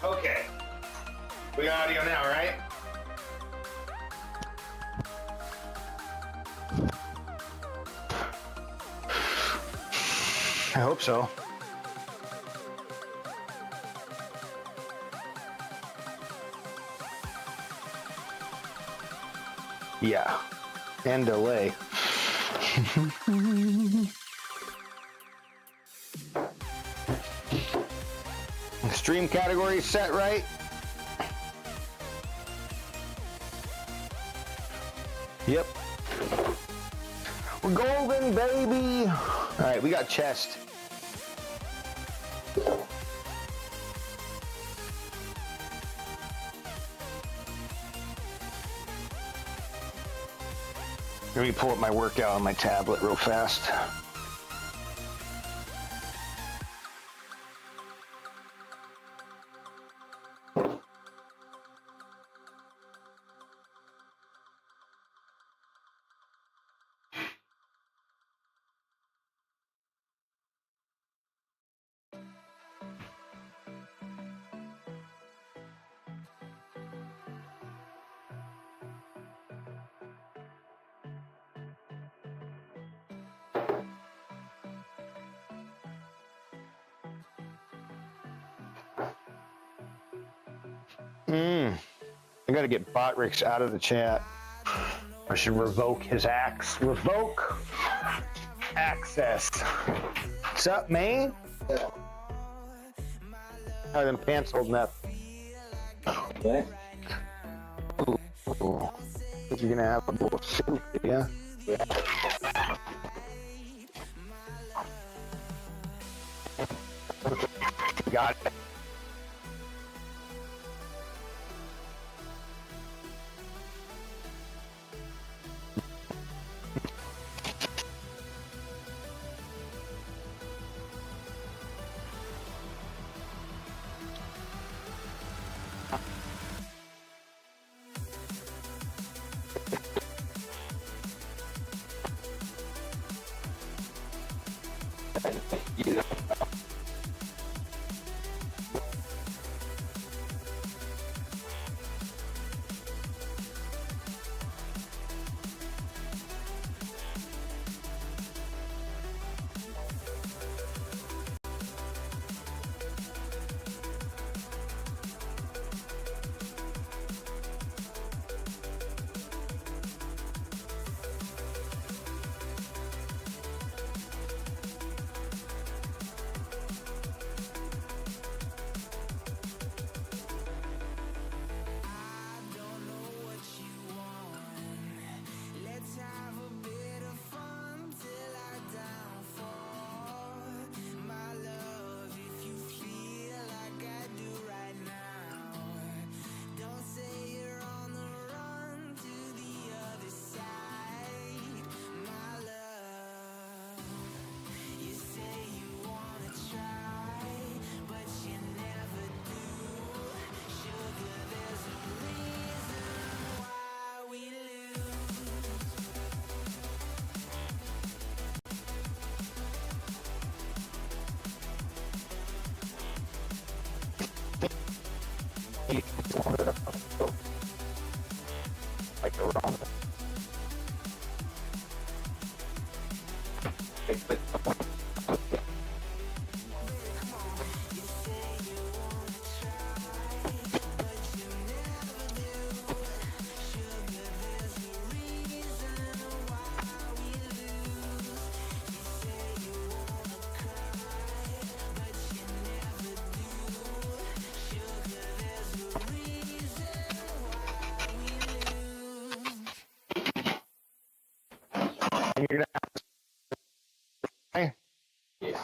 Okay. We got audio now, right? I hope so. Yeah. And delay. Stream category set right. Yep. We're golden, baby. All right, we got chest. Let me pull up my workout on my tablet real fast. I gotta get Botrix out of the chat. I should revoke his axe. Revoke access. What's up, man? Yeah. How are them pants holding up? Okay. Ooh. You're gonna have a little soup, yeah? Yeah. Got it. Like around. You're gonna have to. Yeah.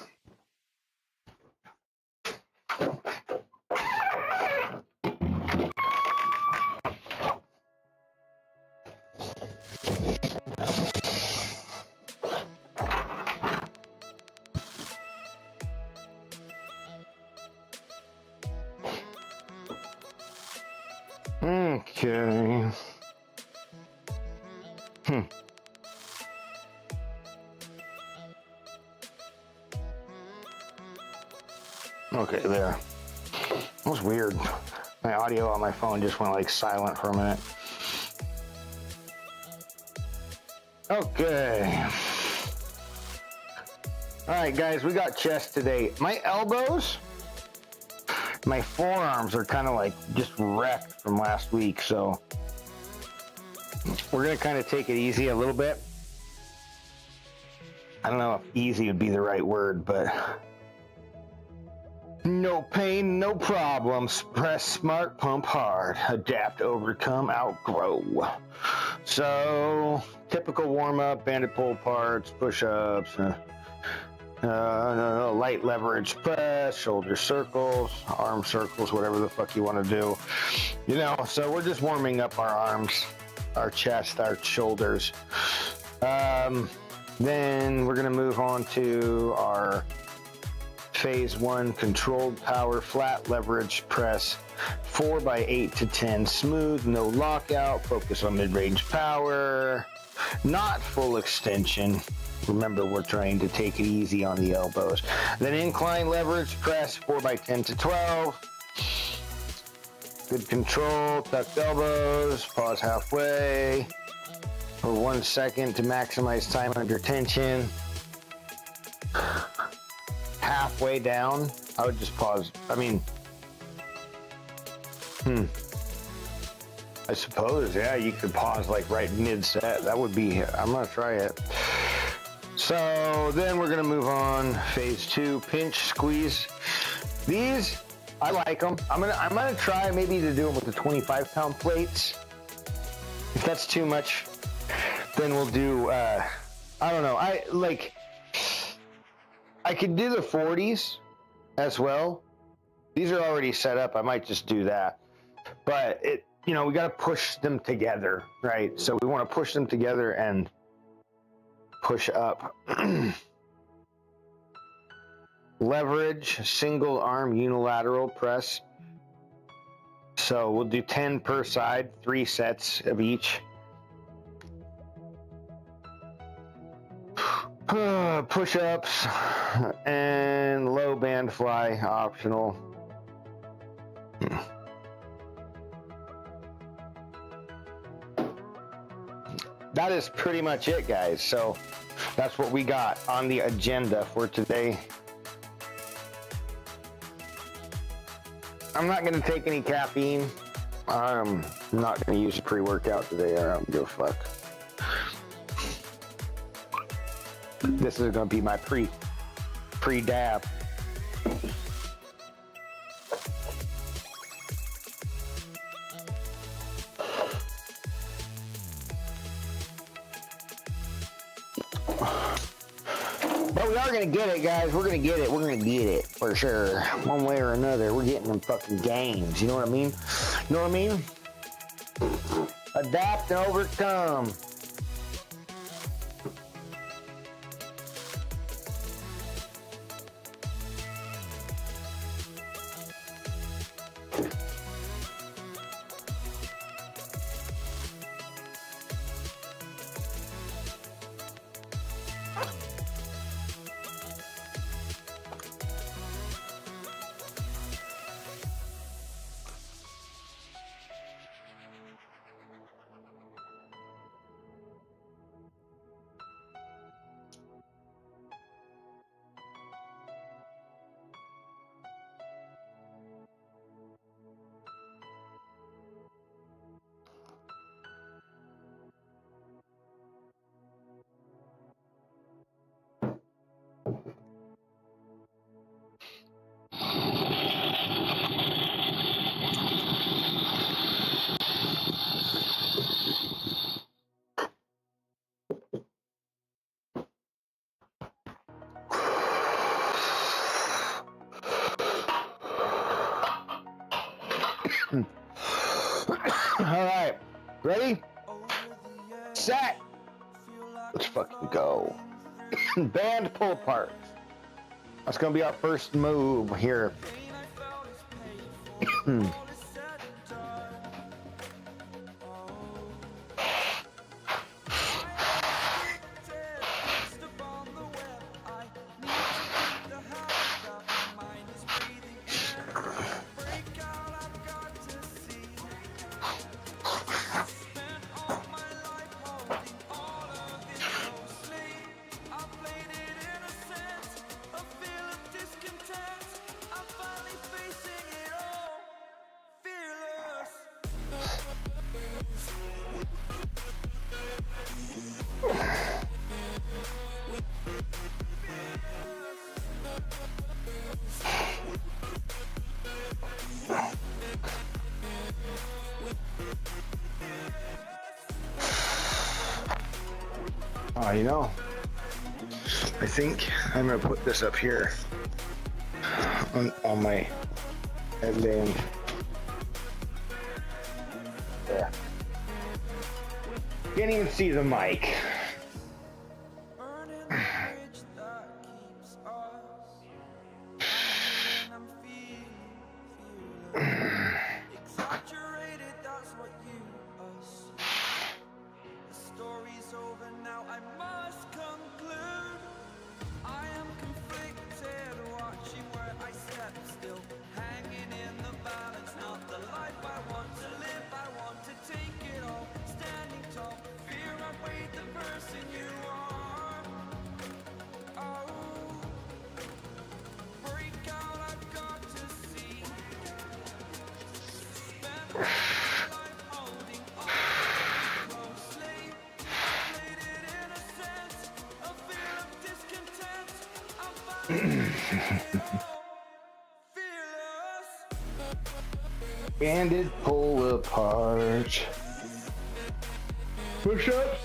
Okay. Okay, there. That was weird. My audio on my phone just went like silent for a minute. Okay. All right, guys, we got chest today. My elbows, my forearms are kind of like just wrecked from last week, so we're gonna kind of take it easy a little bit. I don't know if easy would be the right word, but no pain, no problems. Press smart, pump hard, adapt, overcome, outgrow. So typical warm-up, banded pull parts, push-ups, light leverage press, shoulder circles, arm circles, whatever the fuck you want to do. You know, so we're just warming up our arms, our chest, our shoulders. Then we're going to move on to our phase 1 controlled power flat leverage press, 4x8 to 10, smooth, no lockout, focus on mid-range power, not full extension. Remember, we're trying to take it easy on the elbows. Then incline leverage press, 4x10 to 12. Good control, tucked elbows, pause halfway for 1 second to maximize time under tension. Halfway down, I would just pause. I mean, I suppose, yeah, you could pause like right mid-set. That would be, I'm gonna try it. So then we're gonna move on. Phase 2, pinch, squeeze. These, I like them. I'm gonna try maybe to do them with the 25-pound plates. If that's too much, then we'll do, I don't know. I could do the 40s as well. These are already set up. I might just do that. But we got to push them together, right? So we want to push them together and push up. Leverage, single arm unilateral press. So we'll do 10 per side, 3 sets of each. Push-ups and low band fly optional. That is pretty much it, guys. So that's what we got on the agenda for today. I'm not going to take any caffeine. I'm not going to use a pre-workout today. I don't give a fuck. This is going to be my pre-dab. But we are going to get it, guys. We're going to get it. We're going to get it for sure. One way or another. We're getting them fucking gains. You know what I mean? You know what I mean? Adapt and overcome. All right, ready? Set. Let's fucking go. Band pull apart. That's gonna be our first move here. Oh, you know, I think I'm gonna put this up here on my headband. There. Can't even see the mic. Banded pull apart. Push-ups.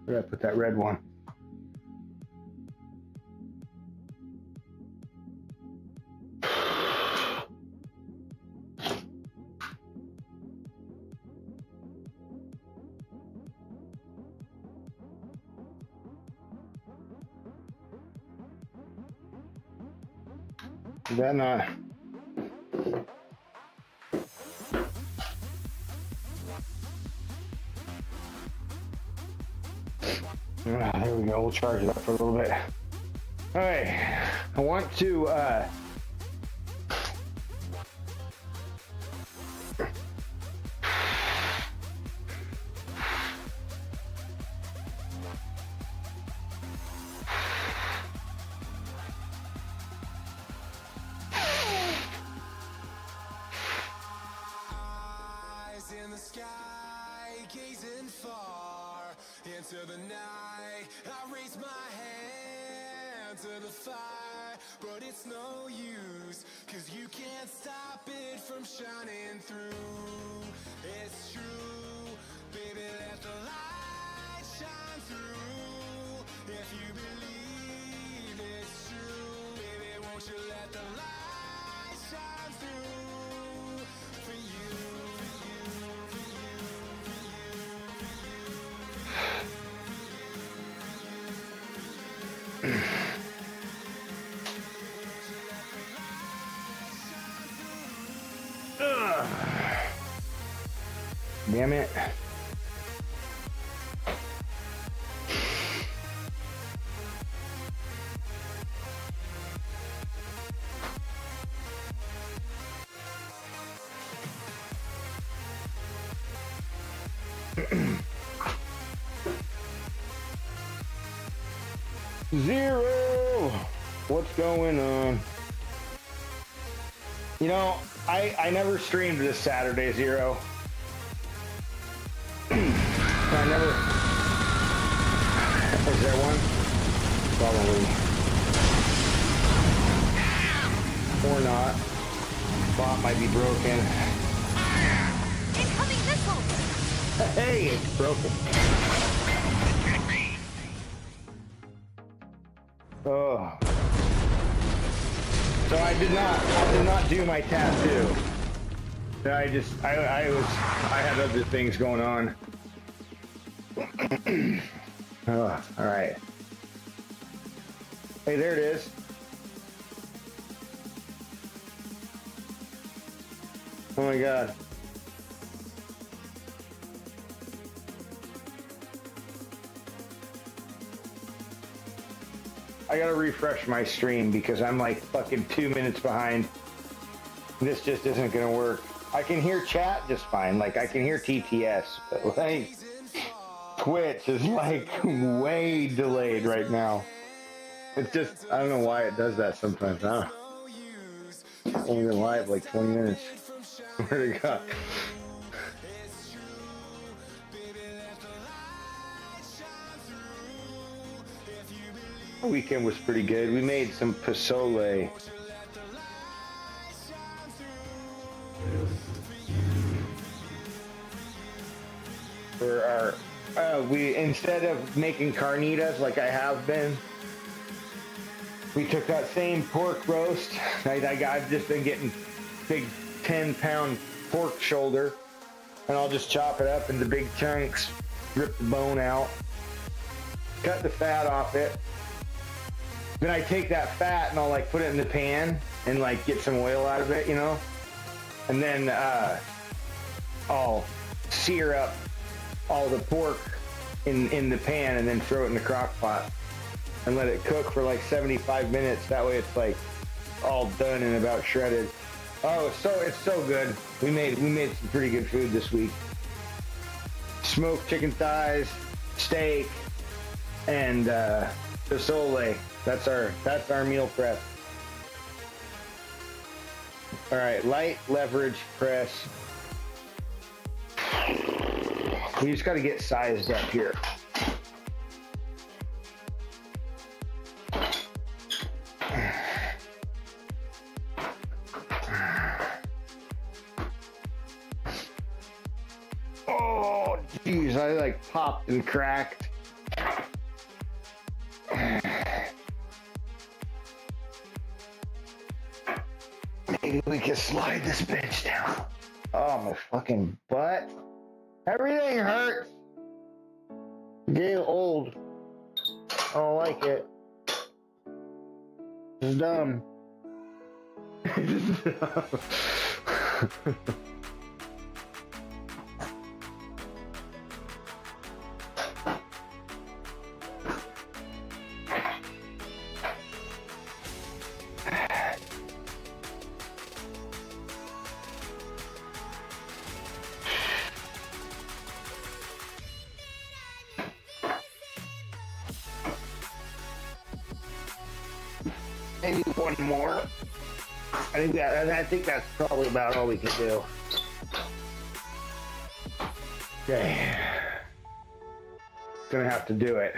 Where did I put that red one? Is that not? There we go. We'll charge it up for a little bit. All right. I want to in the sky, gazing far into the night. I raise my hand to the fire, but it's no use, 'cause you can't stop it from shining through. It's true, baby, let the light shine through. If you believe it's true, baby, won't you let the light shine through for you. Damn it. Zero. What's going on? You know, I never streamed this Saturday, Zero. I never. Is there one? Probably. Or not. Bot might be broken. Incoming missile! Hey, it's broken. Oh. So I did not do my tattoo. I had other things going on. Oh, all right. Hey, there it is. Oh my God. I gotta refresh my stream because I'm like fucking 2 minutes behind. This just isn't gonna work. I can hear chat just fine. Like I can hear TTS, but like Twitch is like way delayed right now. It's just, I don't know why it does that sometimes. Huh? Only been live like 20 minutes. Where'd it go? The weekend was pretty good. We made some pozole. For our, we, instead of making carnitas like I have been, we took that same pork roast. I've just been getting big 10-pound pork shoulder, and I'll just chop it up into big chunks, rip the bone out, cut the fat off it. Then I take that fat and I'll like put it in the pan and like get some oil out of it, you know? And then I'll sear up all the pork in the pan and then throw it in the crock pot and let it cook for like 75 minutes. That way it's like all done and about shredded. Oh, it's so good. We made some pretty good food this week. Smoked chicken thighs, steak, and pozole. That's our meal prep. All right, light leverage press. We just got to get sized up here. Oh, geez, I like popped and cracked. Maybe we can slide this bitch down. Oh, my fucking butt. Everything hurts. Getting old. I don't like it. It's dumb. Maybe one more. I think that's probably about all we can do. Okay. Gonna have to do it.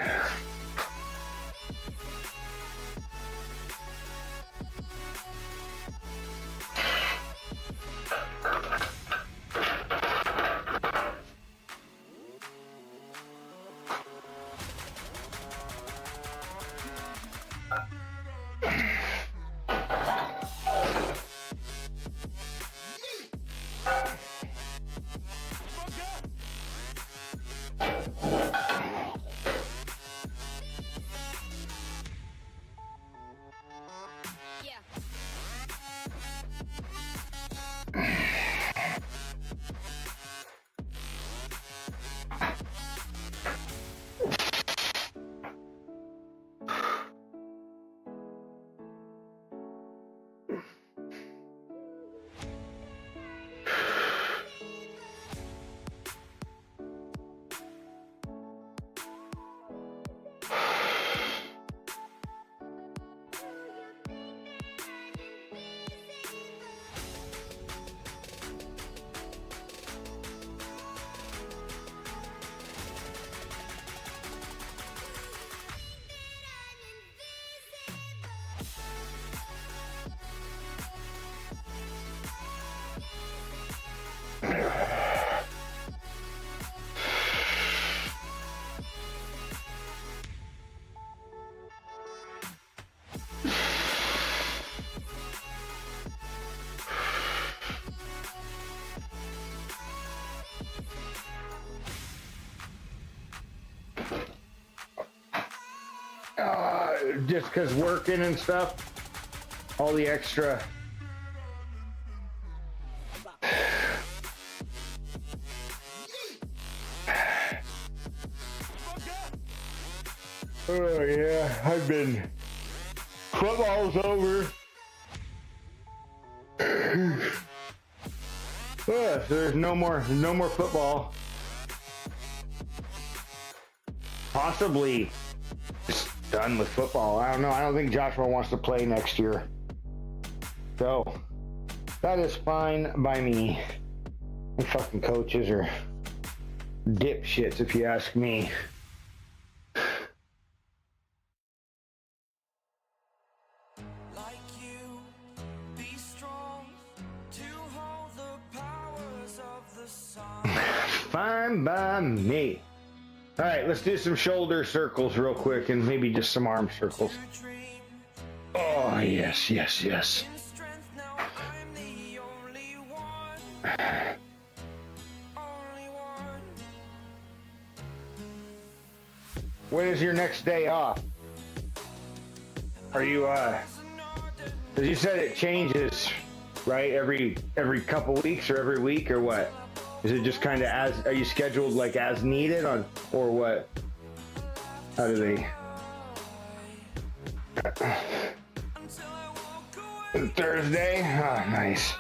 Just because working and stuff, all the extra. Oh yeah, I've been. Football's over. So there's no more football. Possibly just done with football. I don't know. I don't think Joshua wants to play next year. So that is fine by me. The fucking coaches are dipshits, if you ask me. Like you, be strong to hold the powers of the sun. Fine by me. All right, let's do some shoulder circles real quick and maybe just some arm circles. Oh, yes, yes, yes. In strength now I'm the only one. Only one. When is your next day off? Are you, because you said it changes, right? Every couple weeks or every week or what? Is it just kind of are you scheduled like as needed on, or what? How do they? Thursday? Oh, nice.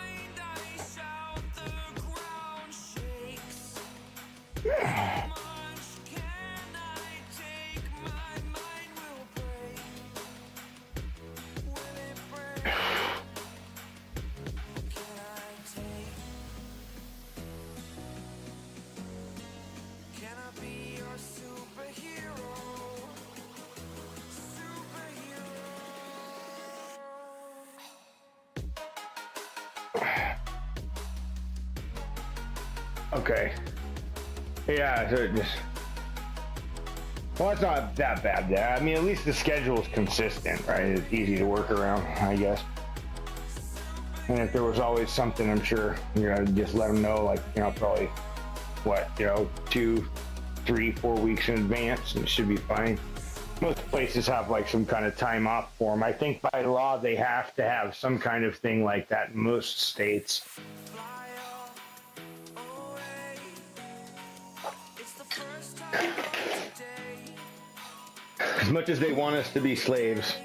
Okay. Yeah, so it just. Well, it's not that bad. Yeah, I mean, at least the schedule is consistent, right? It's easy to work around, I guess. And if there was always something, I'm sure you're gonna just let them know, like, probably what, 2, 3, 4 weeks in advance, and it should be fine. Most places have like some kind of time off for them. I think by law they have to have some kind of thing like that in most states. As much as they want us to be slaves,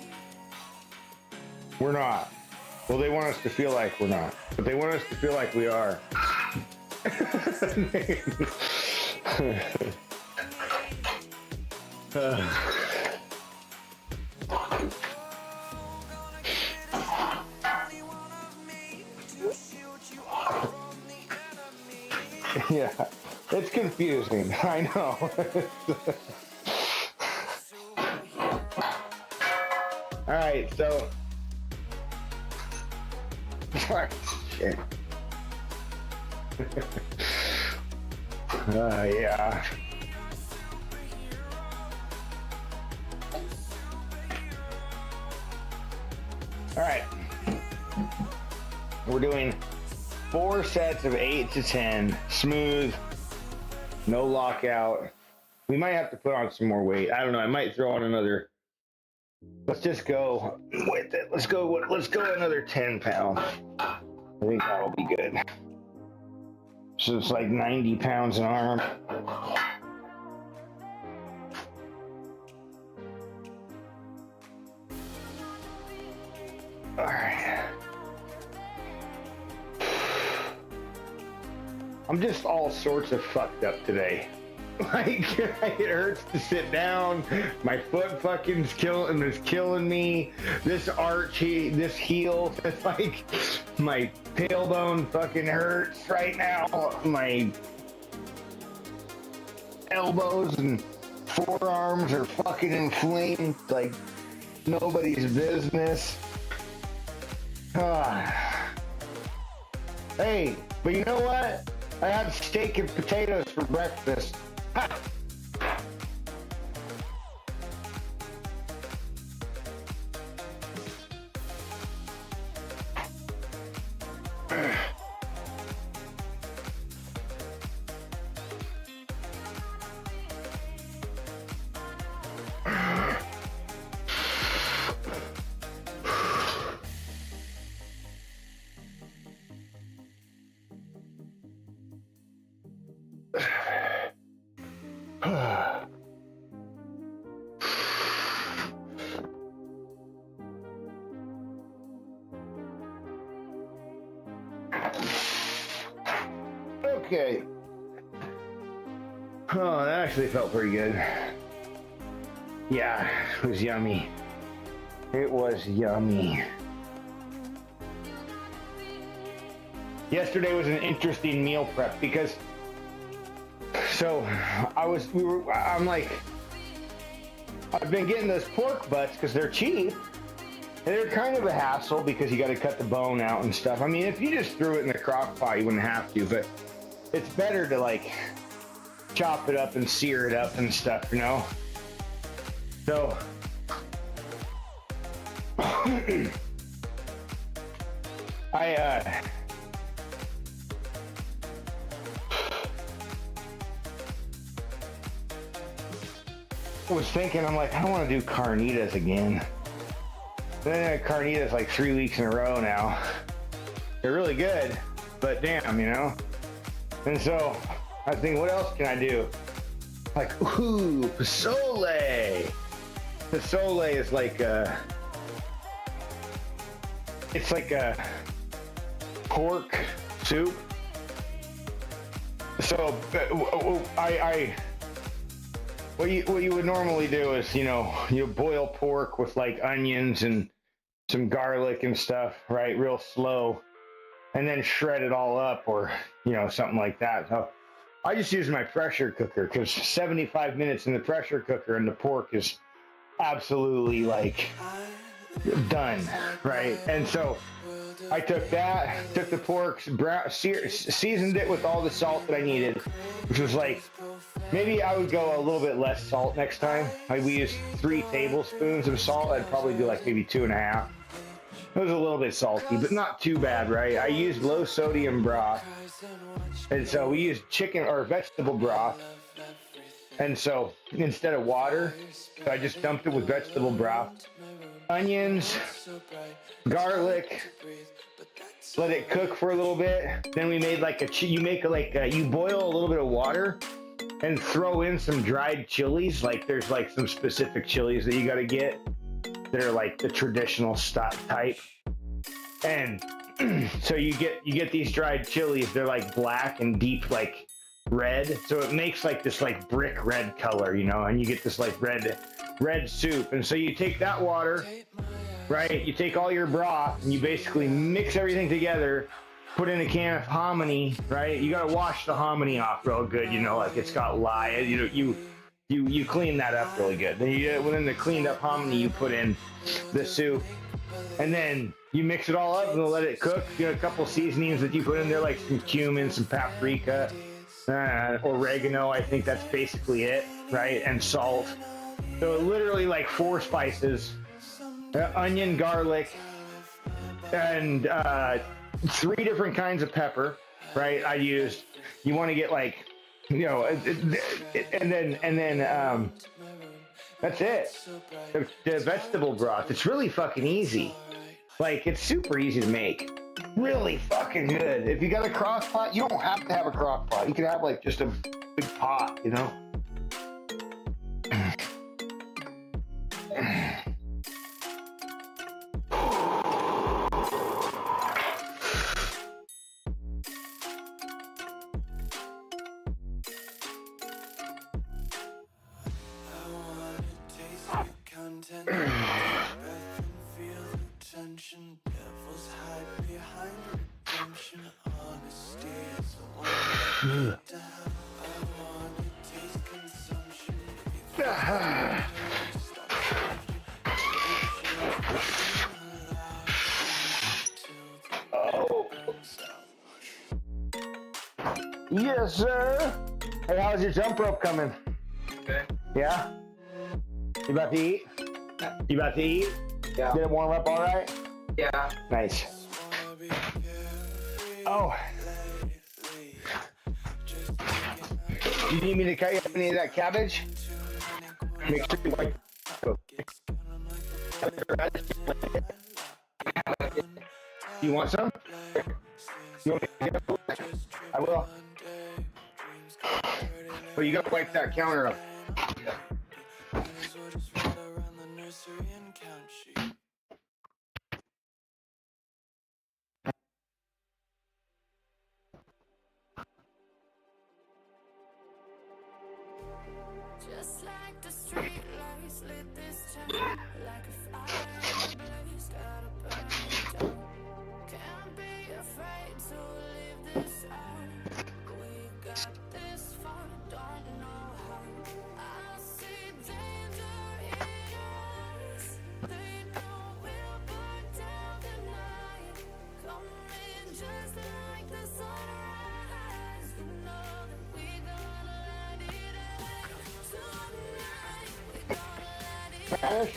we're not. Well, they want us to feel like we're not, but they want us to feel like we are. Yeah, it's confusing. I know. All right, so. Shit. Yeah. All right. We're doing 4 sets of 8 to 10, smooth, no lockout. We might have to put on some more weight. I don't know. I might throw on another. Let's just go with it. Let's go another 10 pounds. I think that'll be good. So it's like 90 pounds an arm. All right. I'm just all sorts of fucked up today. Like, it hurts to sit down. My foot fucking is killing me. This arch, this heel, it's like my tailbone fucking hurts right now. My elbows and forearms are fucking inflamed like nobody's business. Hey, but you know what? I had steak and potatoes for breakfast. Ha! Okay. Oh, that actually felt pretty good. Yeah, it was yummy. It was yummy. Yesterday was an interesting meal prep because I'm like, I've been getting those pork butts because they're cheap. And they're kind of a hassle because you got to cut the bone out and stuff. I mean, if you just threw it in the crock pot, you wouldn't have to, but it's better to like chop it up and sear it up and stuff, you know? So, I was thinking, I'm like, I don't want to do carnitas again. Then I had carnitas like 3 weeks in a row now. They're really good, but damn, you know? And so I was thinking, what else can I do? Like, ooh, pozole. Pozole is like it's like a pork soup. So what you would normally do is, you know, you boil pork with like onions and some garlic and stuff, right? Real slow, and then shred it all up, or, you know, something like that. So I just use my pressure cooker because 75 minutes in the pressure cooker and the pork is absolutely like done, right? And so I took the pork, seasoned it with all the salt that I needed, which was like, maybe I would go a little bit less salt next time. Like, we used 3 tablespoons of salt. I'd probably do like maybe 2.5. It was a little bit salty, but not too bad, right? I used low sodium broth. And so we used chicken or vegetable broth. And so instead of water, I just dumped it with vegetable broth. Onions, garlic, let it cook for a little bit. Then we made like you boil a little bit of water and throw in some dried chilies. Like, there's like some specific chilies that you got to get that are like the traditional stock type. And so you get these dried chilies. They're like black and deep like red. So it makes like this like brick red color, you know, and you get this like red soup. And so you take that water, right? You take all your broth and you basically mix everything together, put in a can of hominy, right? You got to wash the hominy off real good, you know, like it's got lye. You clean that up really good. Then within the cleaned up hominy, you put in the soup, and then you mix it all up and let it cook. You got a couple seasonings that you put in there, like some cumin, some paprika, oregano. I think that's basically it, right? And salt. So literally like 4 spices, onion, garlic, and 3 different kinds of pepper, right? You want to get like, you know, and then that's it. The vegetable broth. It's really fucking easy. Like, it's super easy to make. Really fucking good. If you got a crock pot, you don't have to have a crock pot. You can have like just a big pot, you know? Yes, sir. Hey, how's your jump rope coming? Okay. Yeah? You about to eat? You about to eat? Yeah. Did it warm up all right? Yeah. Nice. Oh. You need me to cut you up any of that cabbage? Make sure you wipe. You want some? You want me to get it? I will. But you gotta wipe that counter up. Spanish?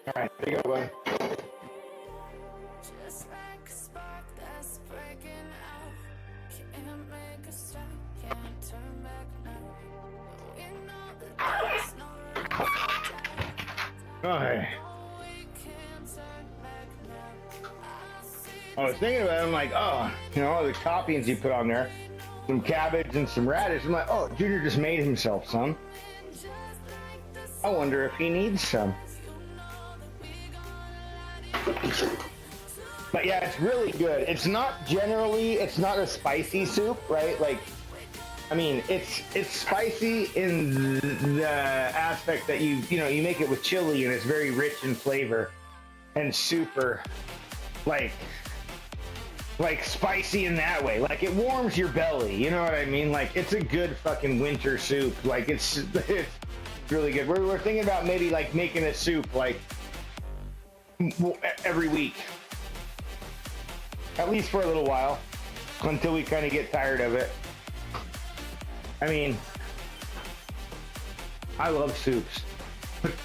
All right, there you go, buddy. Just like a spark that's breaking out. Can't make a stop, can't turn back now. We know that there's no All right. we can't turn back now. I see I was thinking about it. I'm like, oh, you know, all the toppings he put on there, some cabbage and some radish. I'm like, oh, Junior just made himself some. just like the I wonder if he needs some. But yeah, it's really good. It's not a spicy soup, right? Like, I mean, it's spicy in the aspect that you make it with chili and it's very rich in flavor and super like spicy in that way. Like it warms your belly, you know what I mean? Like it's a good fucking winter soup. Like it's really good. We're thinking about maybe like making a soup like every week, at least for a little while, until we kind of get tired of it. I mean, I love soups.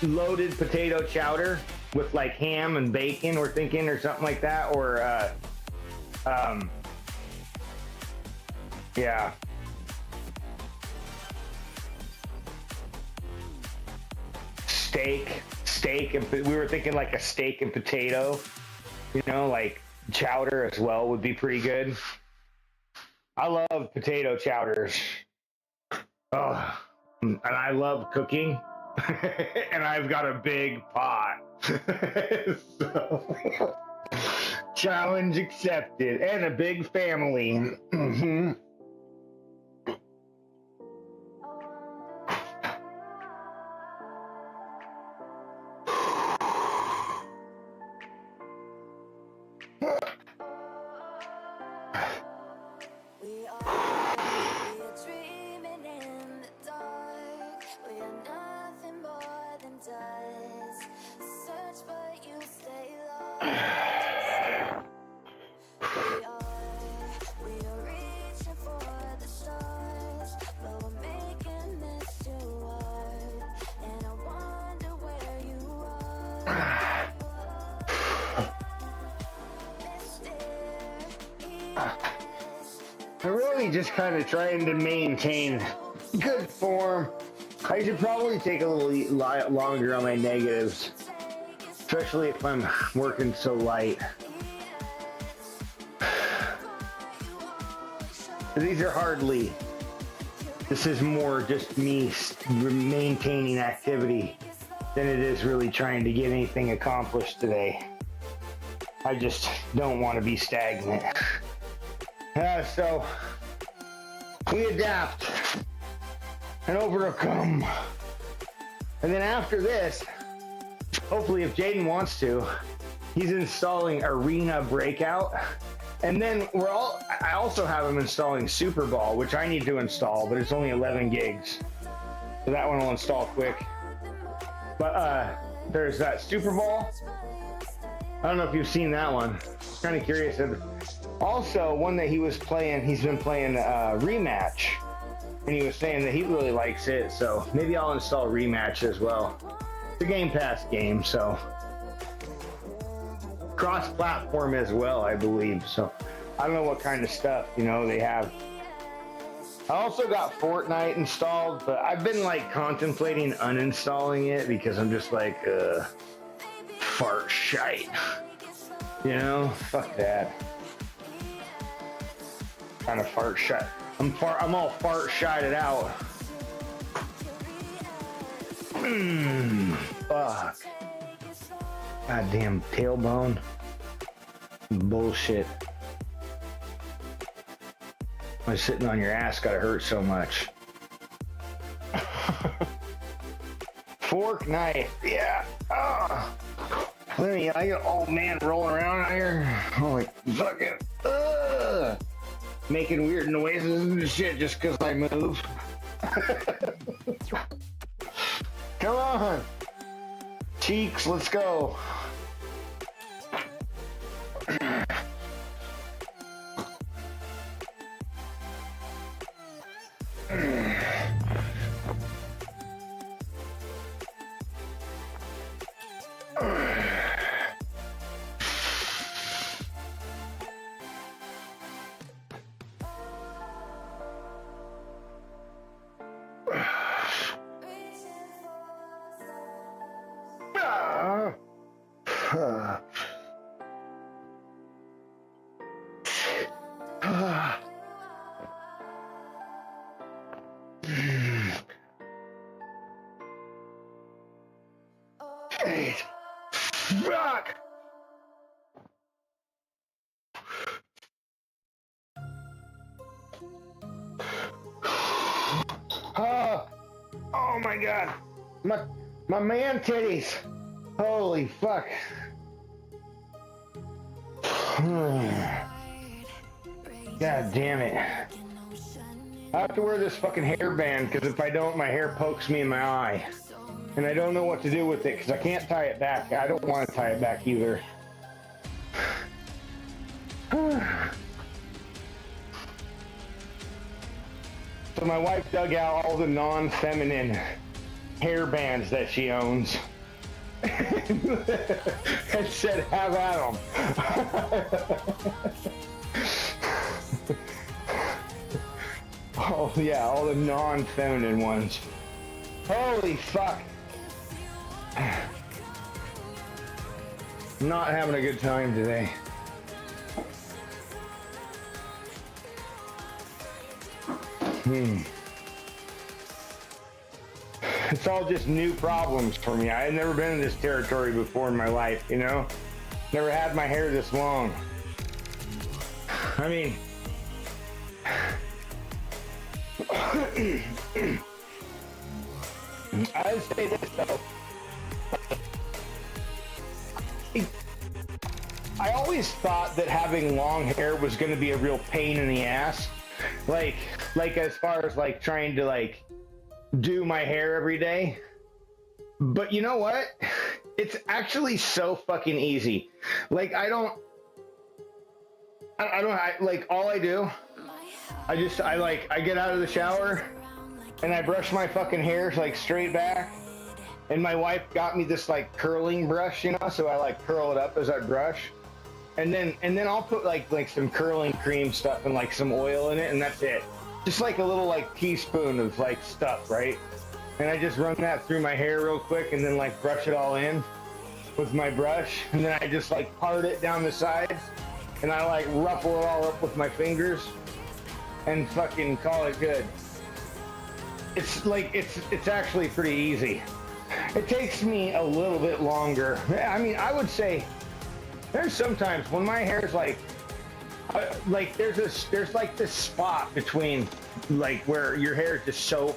Loaded potato chowder with like ham and bacon, we're thinking, or something like that, or yeah. Steak, and we were thinking like a steak and potato, you know, like chowder as well would be pretty good. I love potato chowders. Oh, and I love cooking, and I've got a big pot. So, challenge accepted, and a big family. Mm-hmm. we are dreaming in the dark. We are nothing more than dust. Search but you stay lost. We are reaching for the stars, but we're making this too hard. And I wonder where you are. I'm really just kind of trying to maintain good form. I should probably take a little longer on my negatives, especially if I'm working so light. These are hardly, this is more just me maintaining activity than it is really trying to get anything accomplished today. I just don't want to be stagnant. So we adapt and overcome. And then after this, hopefully if Jaden wants to, he's installing Arena Breakout. And then I also have him installing Super Ball, which I need to install, but it's only 11 gigs. So that one will install quick. But there's that Super Ball. I don't know if you've seen that one. Kind of curious. Also, one that he's been playing Rematch, and he was saying that he really likes it, so maybe I'll install Rematch as well. It's a Game Pass game, so cross-platform as well, I believe. So I don't know what kind of stuff, they have. I also got Fortnite installed, but I've been like contemplating uninstalling it because I'm just like, fart shite. Fuck that. Kind of fart shite. I'm all fart shited out. Fuck. Goddamn tailbone. Bullshit. Why sitting on your ass gotta hurt so much? Fork knife. Yeah. Oh. I got old man rolling around out here. Oh, like fucking making weird noises and shit just because I move. Come on, cheeks, let's go. Fuck! Oh my god. My man titties. Holy fuck. God damn it. I have to wear this fucking hairband because if I don't, my hair pokes me in my eye. And I don't know what to do with it because I can't tie it back. I don't want to tie it back either. So my wife dug out all the non-feminine hair bands that she owns and said, have at them. Oh yeah, all the non-feminine ones. Holy fuck. Not having a good time today. It's all just new problems for me. I had never been in this territory before in my life, you know? Never had my hair this long. I mean, I'd say this though. I always thought that having long hair was going to be a real pain in the ass. Like as far as like trying to like do my hair every day. But you know what? It's actually so fucking easy. Like I like all I do, I get out of the shower and I brush my fucking hair like straight back. And my wife got me this like curling brush, you know, so I like curl it up as I brush. And then I'll put like some curling cream stuff and like some oil in it, and that's it. Just like a little like teaspoon of like stuff, right? And I just run that through my hair real quick and then like brush it all in with my brush. And then I just like part it down the sides and I like ruffle it all up with my fingers and fucking call it good. It's like, it's actually pretty easy. It takes me a little bit longer. I mean, I would say there's sometimes when my hair's like there's like this spot between like where your hair is just so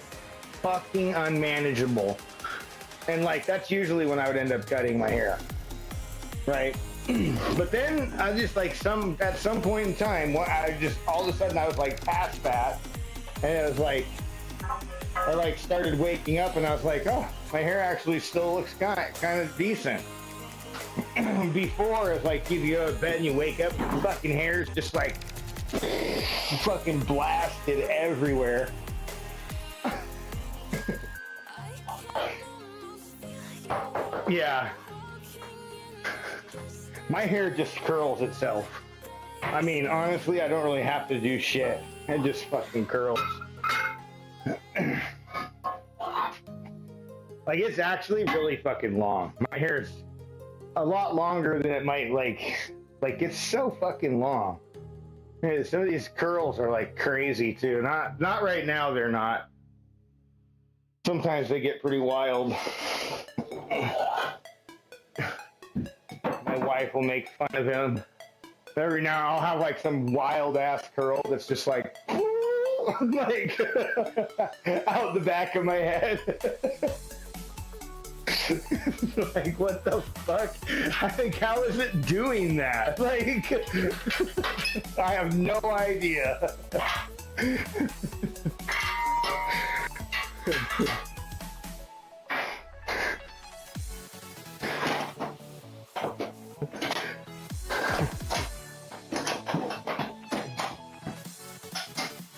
fucking unmanageable, and like that's usually when I would end up cutting my hair, right? But then I just like at some point in time, I just all of a sudden I was like past that, and it was like I like started waking up and I was like, oh, my hair actually still looks kind of decent. Before, it's like you go to bed and you wake up, your fucking hair's just like fucking blasted everywhere. Yeah. My hair just curls itself. I mean, honestly, I don't really have to do shit. It just fucking curls. Like, it's actually really fucking long. My hair's a lot longer than it might like it's so fucking long. Yeah, some of these curls are like crazy too. Not right now, they're not. Sometimes they get pretty wild. My wife will make fun of him. Every now I'll have like some wild ass curl that's just like, like out the back of my head. Like, what the fuck? Like, how is it doing that? Like, I have no idea.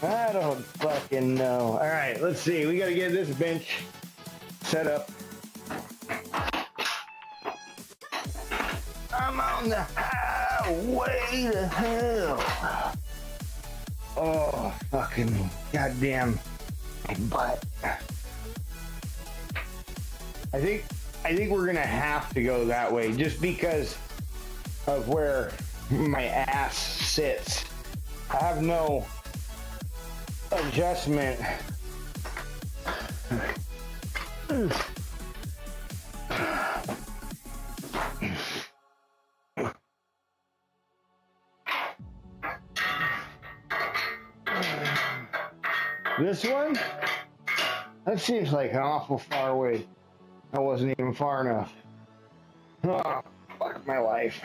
I don't fucking know. All right, let's see. We got to get this bench set up. I'm on the highway to hell. Oh, fucking goddamn my butt. I think we're gonna have to go that way just because of where my ass sits. I have no adjustment. This one? That seems like an awful far away. That wasn't even far enough. Oh, fuck my life.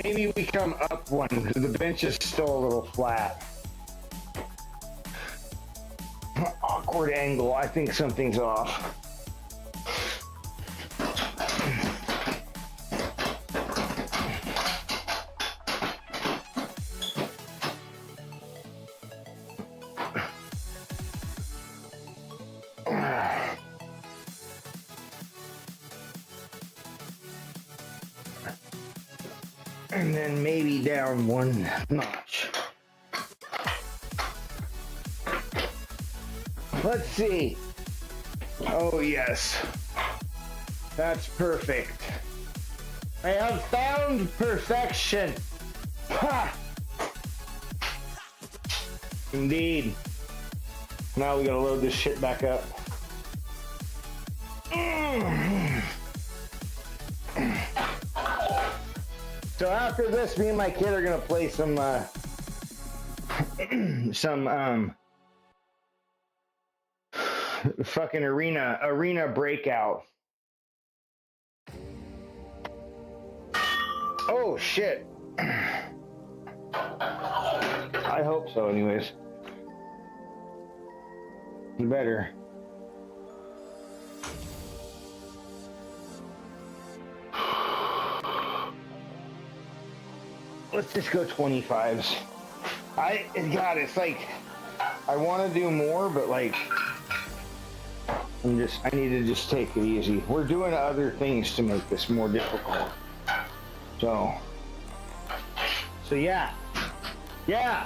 Maybe we come up one because the bench is still a little flat. Awkward angle. I think something's off. And then maybe down one notch. Let's see. Oh yes. That's perfect. I have found perfection. Ha! Indeed. Now we gotta load this shit back up. So after this, me and my kid are gonna play some fucking arena breakout. Oh shit. I hope so anyways. You better. Let's just go 25s. God, it's like, I want to do more, but like, I need to just take it easy. We're doing other things to make this more difficult. So yeah. Yeah.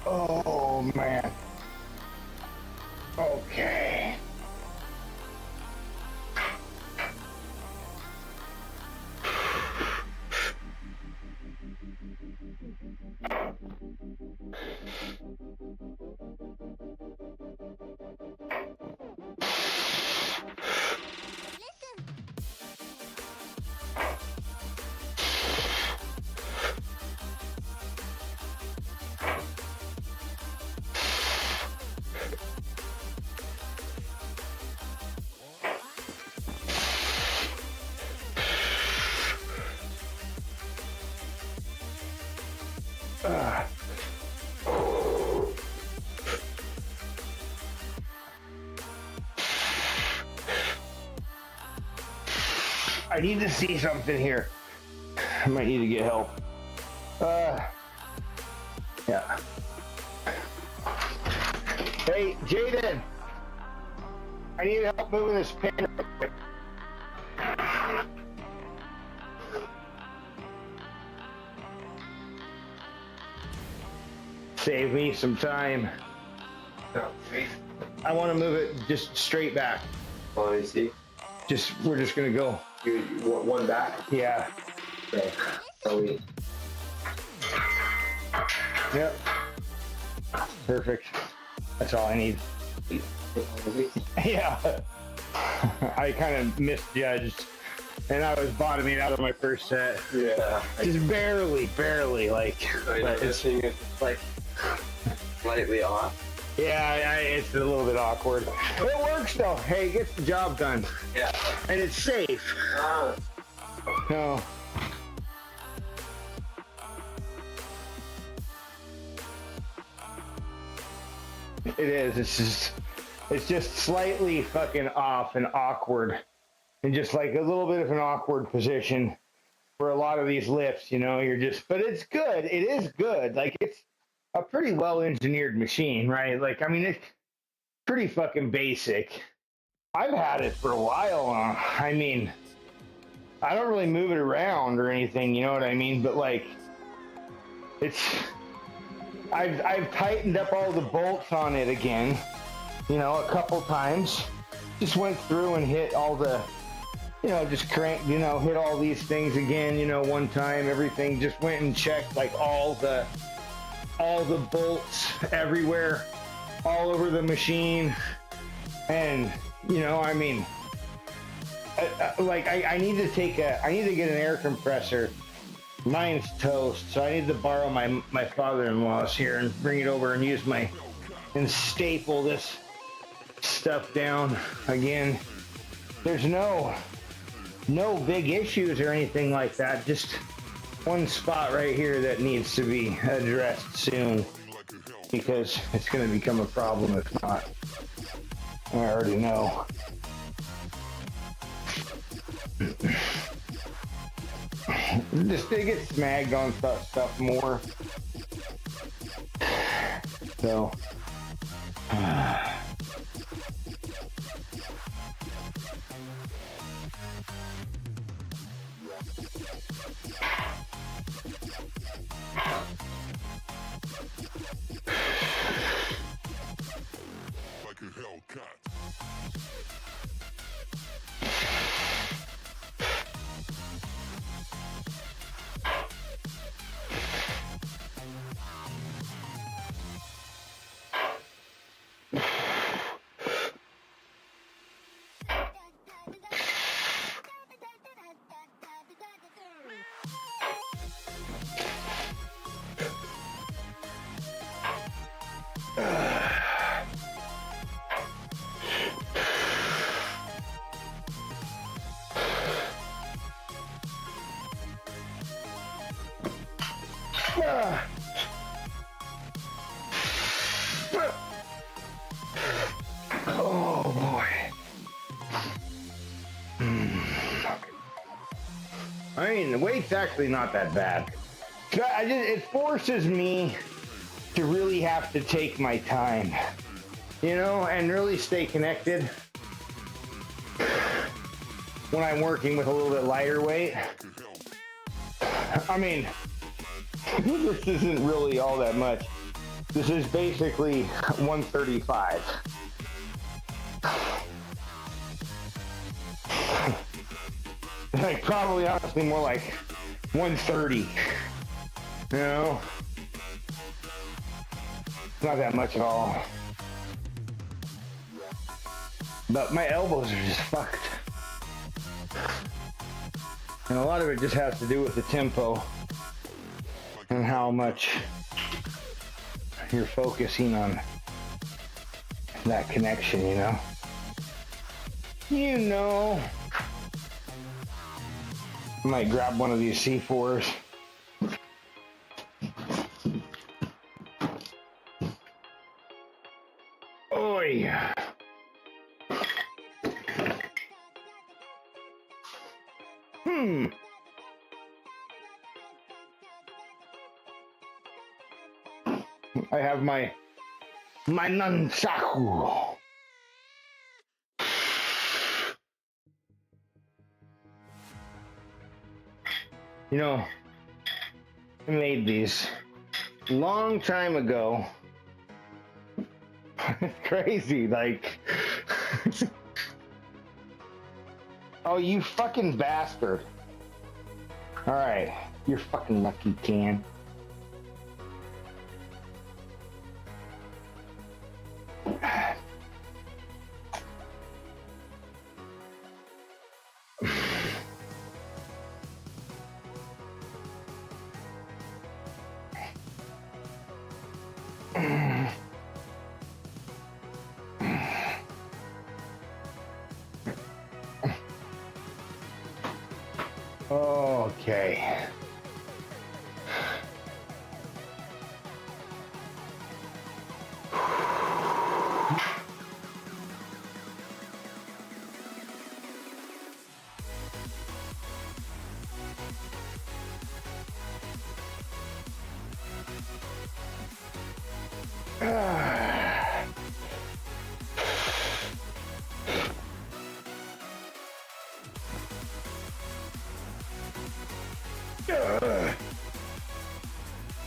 Oh man. Okay. I need to see something here. I might need to get help. Yeah. Hey, Jaden. I need help moving this pin real quick. Save me some time. I want to move it just straight back. Oh, I see. We're just gonna go. You want one back? Yeah. Okay. So we. Yep. Perfect. That's all I need. Yeah. I kind of misjudged, and I was bottoming out of my first set. Yeah. Just barely, like. But It's like slightly off. yeah, it's a little bit awkward. It works though. Hey, it gets the job done, Yeah. and it's safe. No. It is. It's just slightly fucking off and awkward, and just like a little bit of an awkward position for a lot of these lifts. You know, but it's good. It is good. Like it's a pretty well engineered machine, right? Like I mean, it's pretty fucking basic. I've had it for a while. I mean, I don't really move it around or anything. You know what I mean? But like, I've tightened up all the bolts on it again, you know, a couple times. Just went through and hit all the, you know, just cranked, you know, hit all these things again, you know, one time. Everything just went and checked like all the bolts everywhere, all over the machine. And, you know, I mean, I need to get an air compressor. Mine's toast, so I need to borrow my father-in-law's here and bring it over and and staple this stuff down again. There's no big issues or anything like that. Just one spot right here that needs to be addressed soon, because it's going to become a problem if not. I already know. Just they get smagged on stuff more. So Like a Hellcat. oh boy. I mean, the weight's actually not that bad. It forces me to really have to take my time, you know, and really stay connected when I'm working with a little bit lighter weight. I mean, this isn't really all that much. This is basically 135. Like probably honestly more like 130. You know? Not that much at all. But my elbows are just fucked. And a lot of it just has to do with the tempo and how much you're focusing on that connection, you know? You know. I might grab one of these C4s. Oi. I have my nunchaku. You know, I made these a long time ago. It's crazy, like. Oh, you fucking bastard. Alright, you're fucking lucky, Can. Okay.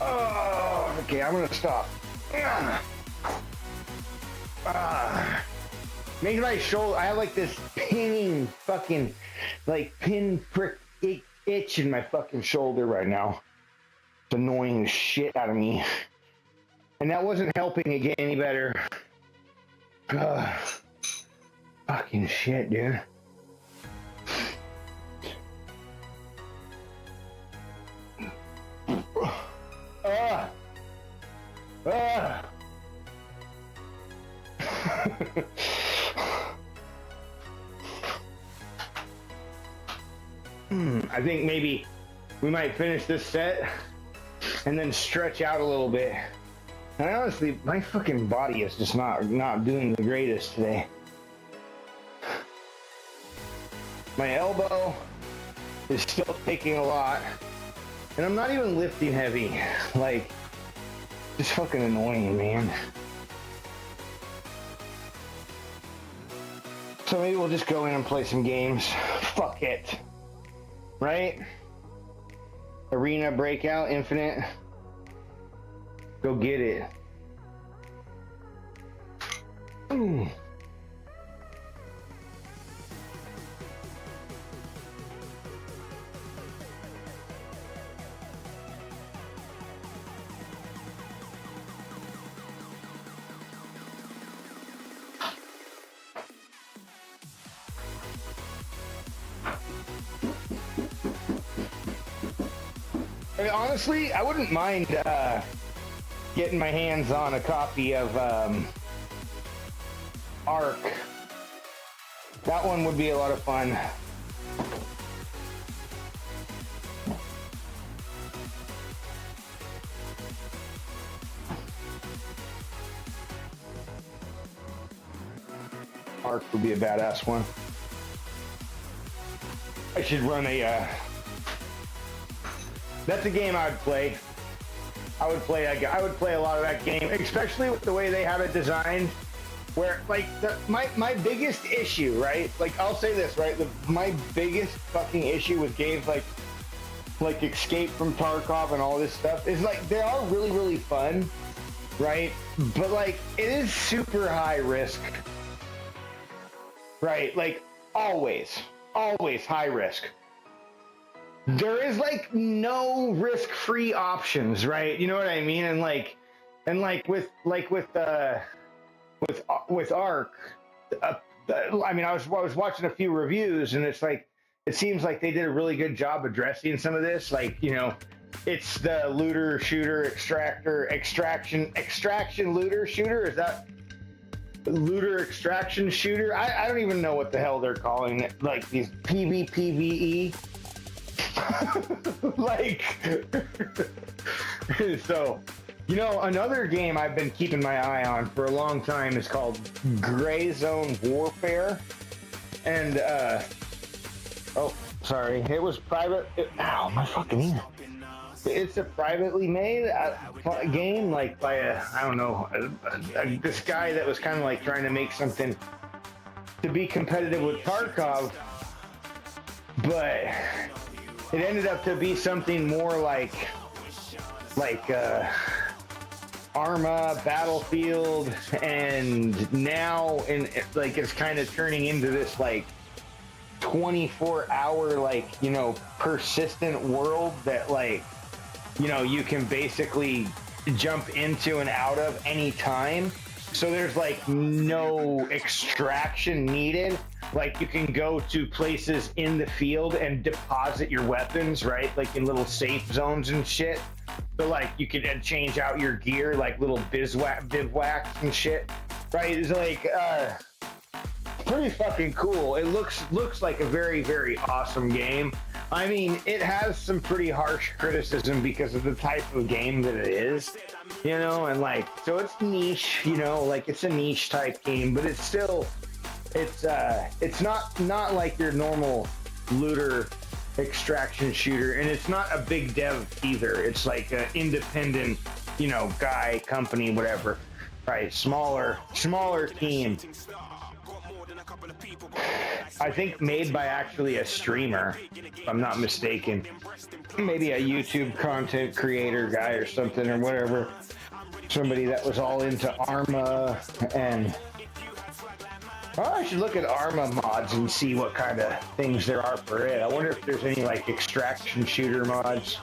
Oh, okay, I'm gonna stop. Making my shoulder, I have like this pinning fucking, like pin prick itch in my fucking shoulder right now. It's annoying the shit out of me. And that wasn't helping it get any better. Fucking shit, dude. I think maybe we might finish this set and then stretch out a little bit. And honestly, my fucking body is just not doing the greatest today. My elbow is still taking a lot, and I'm not even lifting heavy. Like, it's fucking annoying, man. So maybe we'll just go in and play some games. Fuck it. Right? Arena, Breakout, Infinite. Go get it. Ooh. I mean, honestly, I wouldn't mind getting my hands on a copy of Ark. That one would be a lot of fun. Ark would be a badass one. I should run a that's a game I'd play. I would play a lot of that game, especially with the way they have it designed. Where, like, my biggest issue, right? Like, I'll say this, right? My biggest fucking issue with games like Escape from Tarkov and all this stuff is, like, they are really, really fun, right? But, like, it is super high risk, right? Like, always high risk. There is like no risk-free options, right? You know what I mean? And with Ark, I mean, I was watching a few reviews, and it's like it seems like they did a really good job addressing some of this. Like, you know, it's the looter, shooter, extraction, looter, shooter. Is that looter, extraction, shooter? I don't even know what the hell they're calling it. Like these PvPvE. Like, so, you know, another game I've been keeping my eye on for a long time is called Gray Zone Warfare. And, oh, sorry, it was private. Ow, my fucking ear. It's a privately made game, like by I don't know, this guy that was kind of like trying to make something to be competitive with Tarkov, but it ended up to be something more like Arma, Battlefield, and now it's kind of turning into this like 24-hour like, you know, persistent world that, like, you know, you can basically jump into and out of any time. So there's like no extraction needed. Like, you can go to places in the field and deposit your weapons, right? Like in little safe zones and shit. So like you can change out your gear, like little bivouacs and shit, right? It's like pretty fucking cool. It looks like a very, very awesome game. I mean, it has some pretty harsh criticism because of the type of game that it is, you know, and like, so it's niche, you know, like it's a niche type game, but it's still, it's not like your normal looter extraction shooter, and it's not a big dev either. It's like an independent, you know, guy, company, whatever, right? Smaller team. I think made by actually a streamer, if I'm not mistaken. Maybe a YouTube content creator guy or something or whatever. Somebody that was all into Arma and... Oh, I should look at Arma mods and see what kind of things there are for it. I wonder if there's any like extraction shooter mods.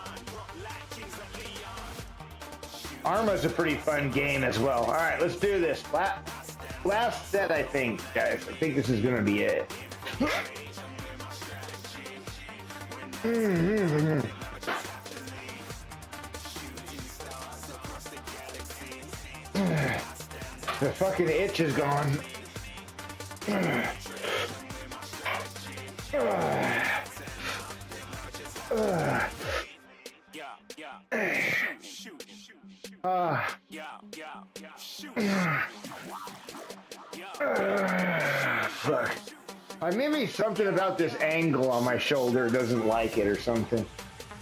Arma's a pretty fun game as well. All right, let's do this. Last set, I think, guys. I think this is going to be it. The fucking itch is gone. Fuck. Maybe something about this angle on my shoulder doesn't like it or something.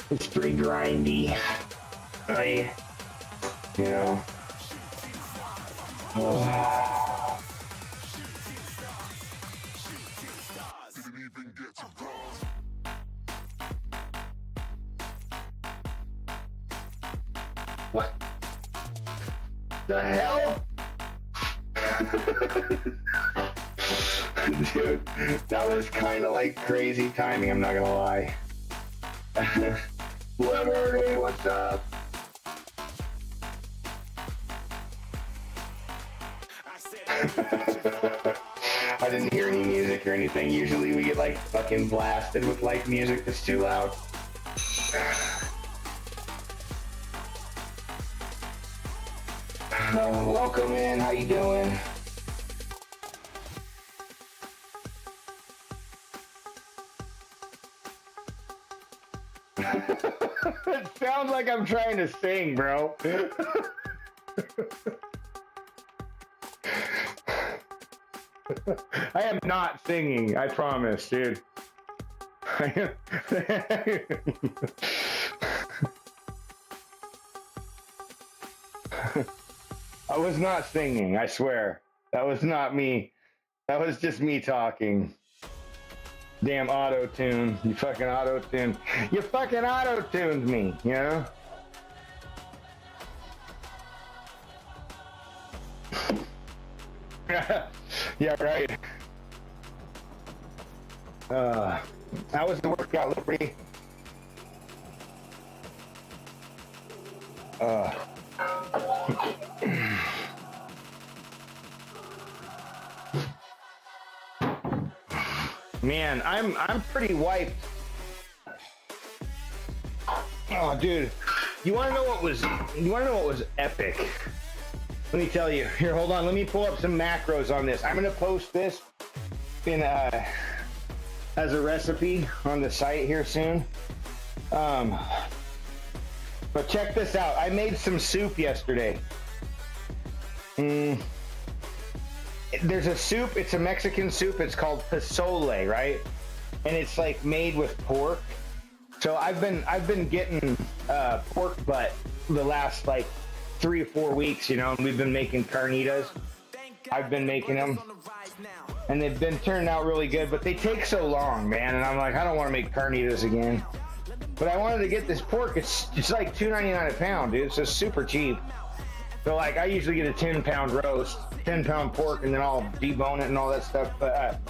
It's pretty grindy. You know. What the hell? Dude, that was kind of like crazy timing, I'm not gonna lie. Liberty, what's up? I didn't hear any music or anything. Usually we get like fucking blasted with like music that's too loud. Welcome in, how you doing? It sounds like I'm trying to sing, bro. I am not singing, I promise, dude. I was not singing, I swear. That was not me. That was just me talking. Damn auto-tune. You fucking auto-tune. You fucking auto-tuned me, you know? Yeah, right. How was the workout, Liberty? Man, I'm pretty wiped. Oh, dude, you want to know what was epic? Let me tell you. Here, hold on. Let me pull up some macros on this. I'm gonna post this in as a recipe on the site here soon. But check this out. I made some soup yesterday. There's a soup. It's a Mexican soup. It's called pozole, right? And it's like made with pork. So I've been getting pork butt the last like 3 or 4 weeks, you know, and we've been making carnitas. I've been making them, and they've been turning out really good, but they take so long, man. And I'm like, I don't want to make carnitas again. But I wanted to get this pork. It's like $2.99 a pound, dude. So it's super cheap. So like, I usually get a 10-pound roast, 10-pound pork, and then I'll debone it and all that stuff. But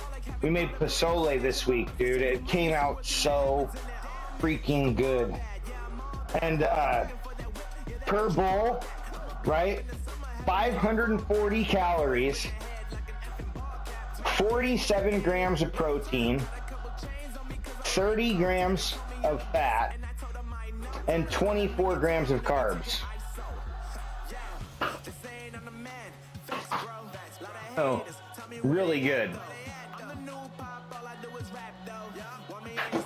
we made pozole this week, dude. It came out so freaking good. And per bowl, right? 540 calories, 47 grams of protein, 30 grams of fat, and 24 grams of carbs. Oh, really good.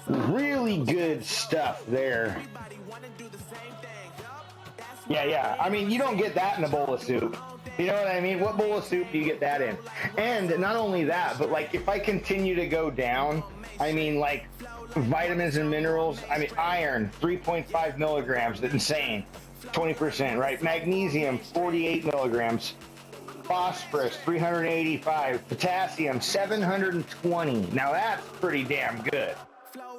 Really really good stuff there. Yeah. I mean, you don't get that in a bowl of soup. You know what I mean? What bowl of soup do you get that in? And not only that, but like if I continue to go down, I mean like vitamins and minerals, I mean iron, 3.5 milligrams, that's insane. 20%, right? Magnesium, 48 milligrams. Phosphorus, 385. Potassium, 720. Now that's pretty damn good,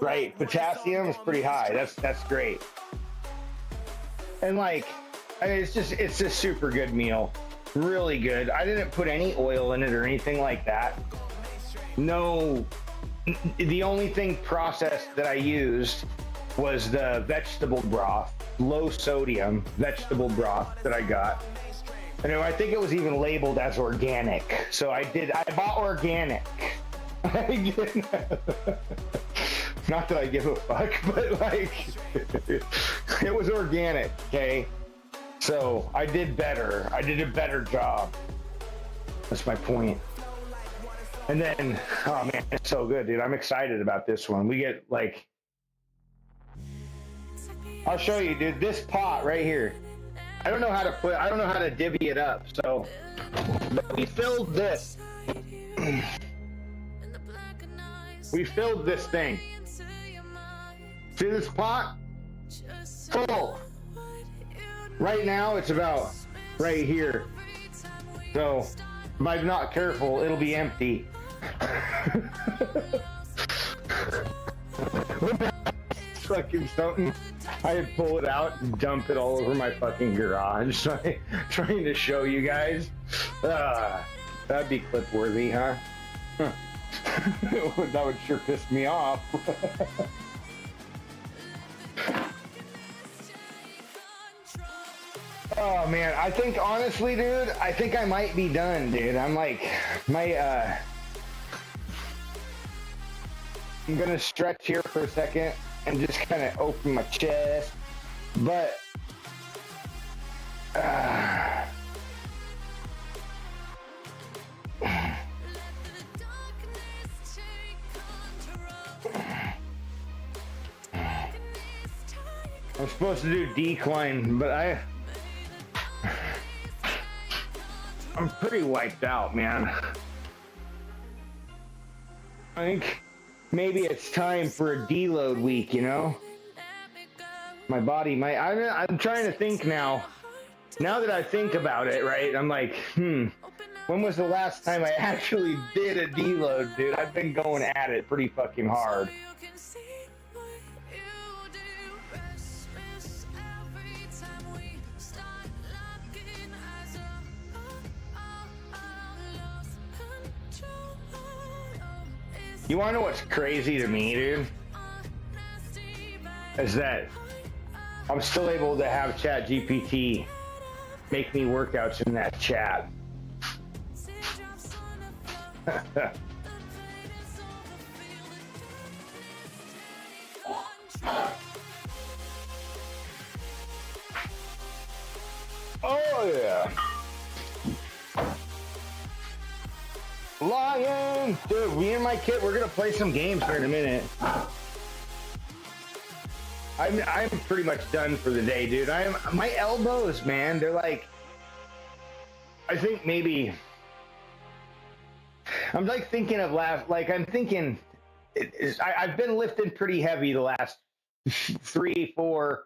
right? Potassium is pretty high. That's great. And like, I mean, it's just super good meal. Really good. I didn't put any oil in it or anything like that. No, the only thing processed that I used was the vegetable broth, low sodium vegetable broth that I got. And I think it was even labeled as organic. So I bought organic. Not that I give a fuck, but like, it was organic, okay? So I did better. I did a better job. That's my point. And then, oh man, it's so good, dude. I'm excited about this one. We get like, I'll show you, dude, this pot right here. I don't know how to divvy it up. So we filled this. We filled this thing. See this pot? Full. Right now it's about right here. So if I'm not careful, it'll be empty. Fucking something. I'd pull it out and dump it all over my fucking garage. Trying to show you guys. That'd be clip worthy, huh? That would sure piss me off. Oh man, I think honestly, dude, I think I might be done, dude. I'm like, I'm gonna stretch here for a second and just kind of open my chest, but I'm supposed to do decline, but I'm pretty wiped out, man. I think maybe it's time for a deload week, you know? My body might, I'm trying to think now. Now that I think about it, right? I'm like, when was the last time I actually did a deload, dude? I've been going at it pretty fucking hard. You wanna know what's crazy to me, dude? Is that I'm still able to have ChatGPT make me workouts in that chat. Oh yeah. Lion! Dude, me and my kid, we're gonna play some games here in a minute. I'm pretty much done for the day, dude. My elbows, man, they're like, I think maybe, I'm like thinking of I'm thinking, I've been lifting pretty heavy the last 3, 4,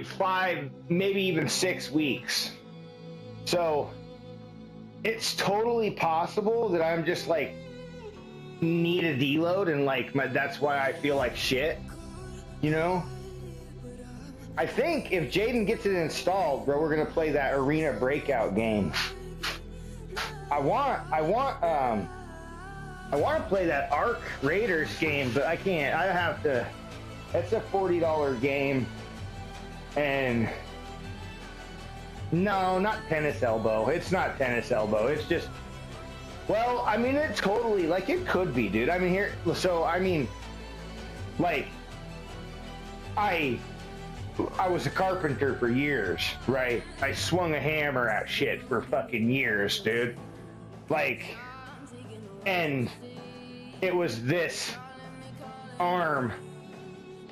5, maybe even 6 weeks. So it's totally possible that I'm just like need a deload and like that's why I feel like shit, you know? I think if Jaden gets it installed, bro, we're gonna play that arena breakout game. I want to play that Arc Raiders game, but I can't. I have to. It's a $40 game, and no, not tennis elbow. It's not tennis elbow. It's just, well, I mean, it's totally like it could be, dude. I mean, here, so I mean, like, I was a carpenter for years, right? I swung a hammer at shit for fucking years, dude. Like, and it was this arm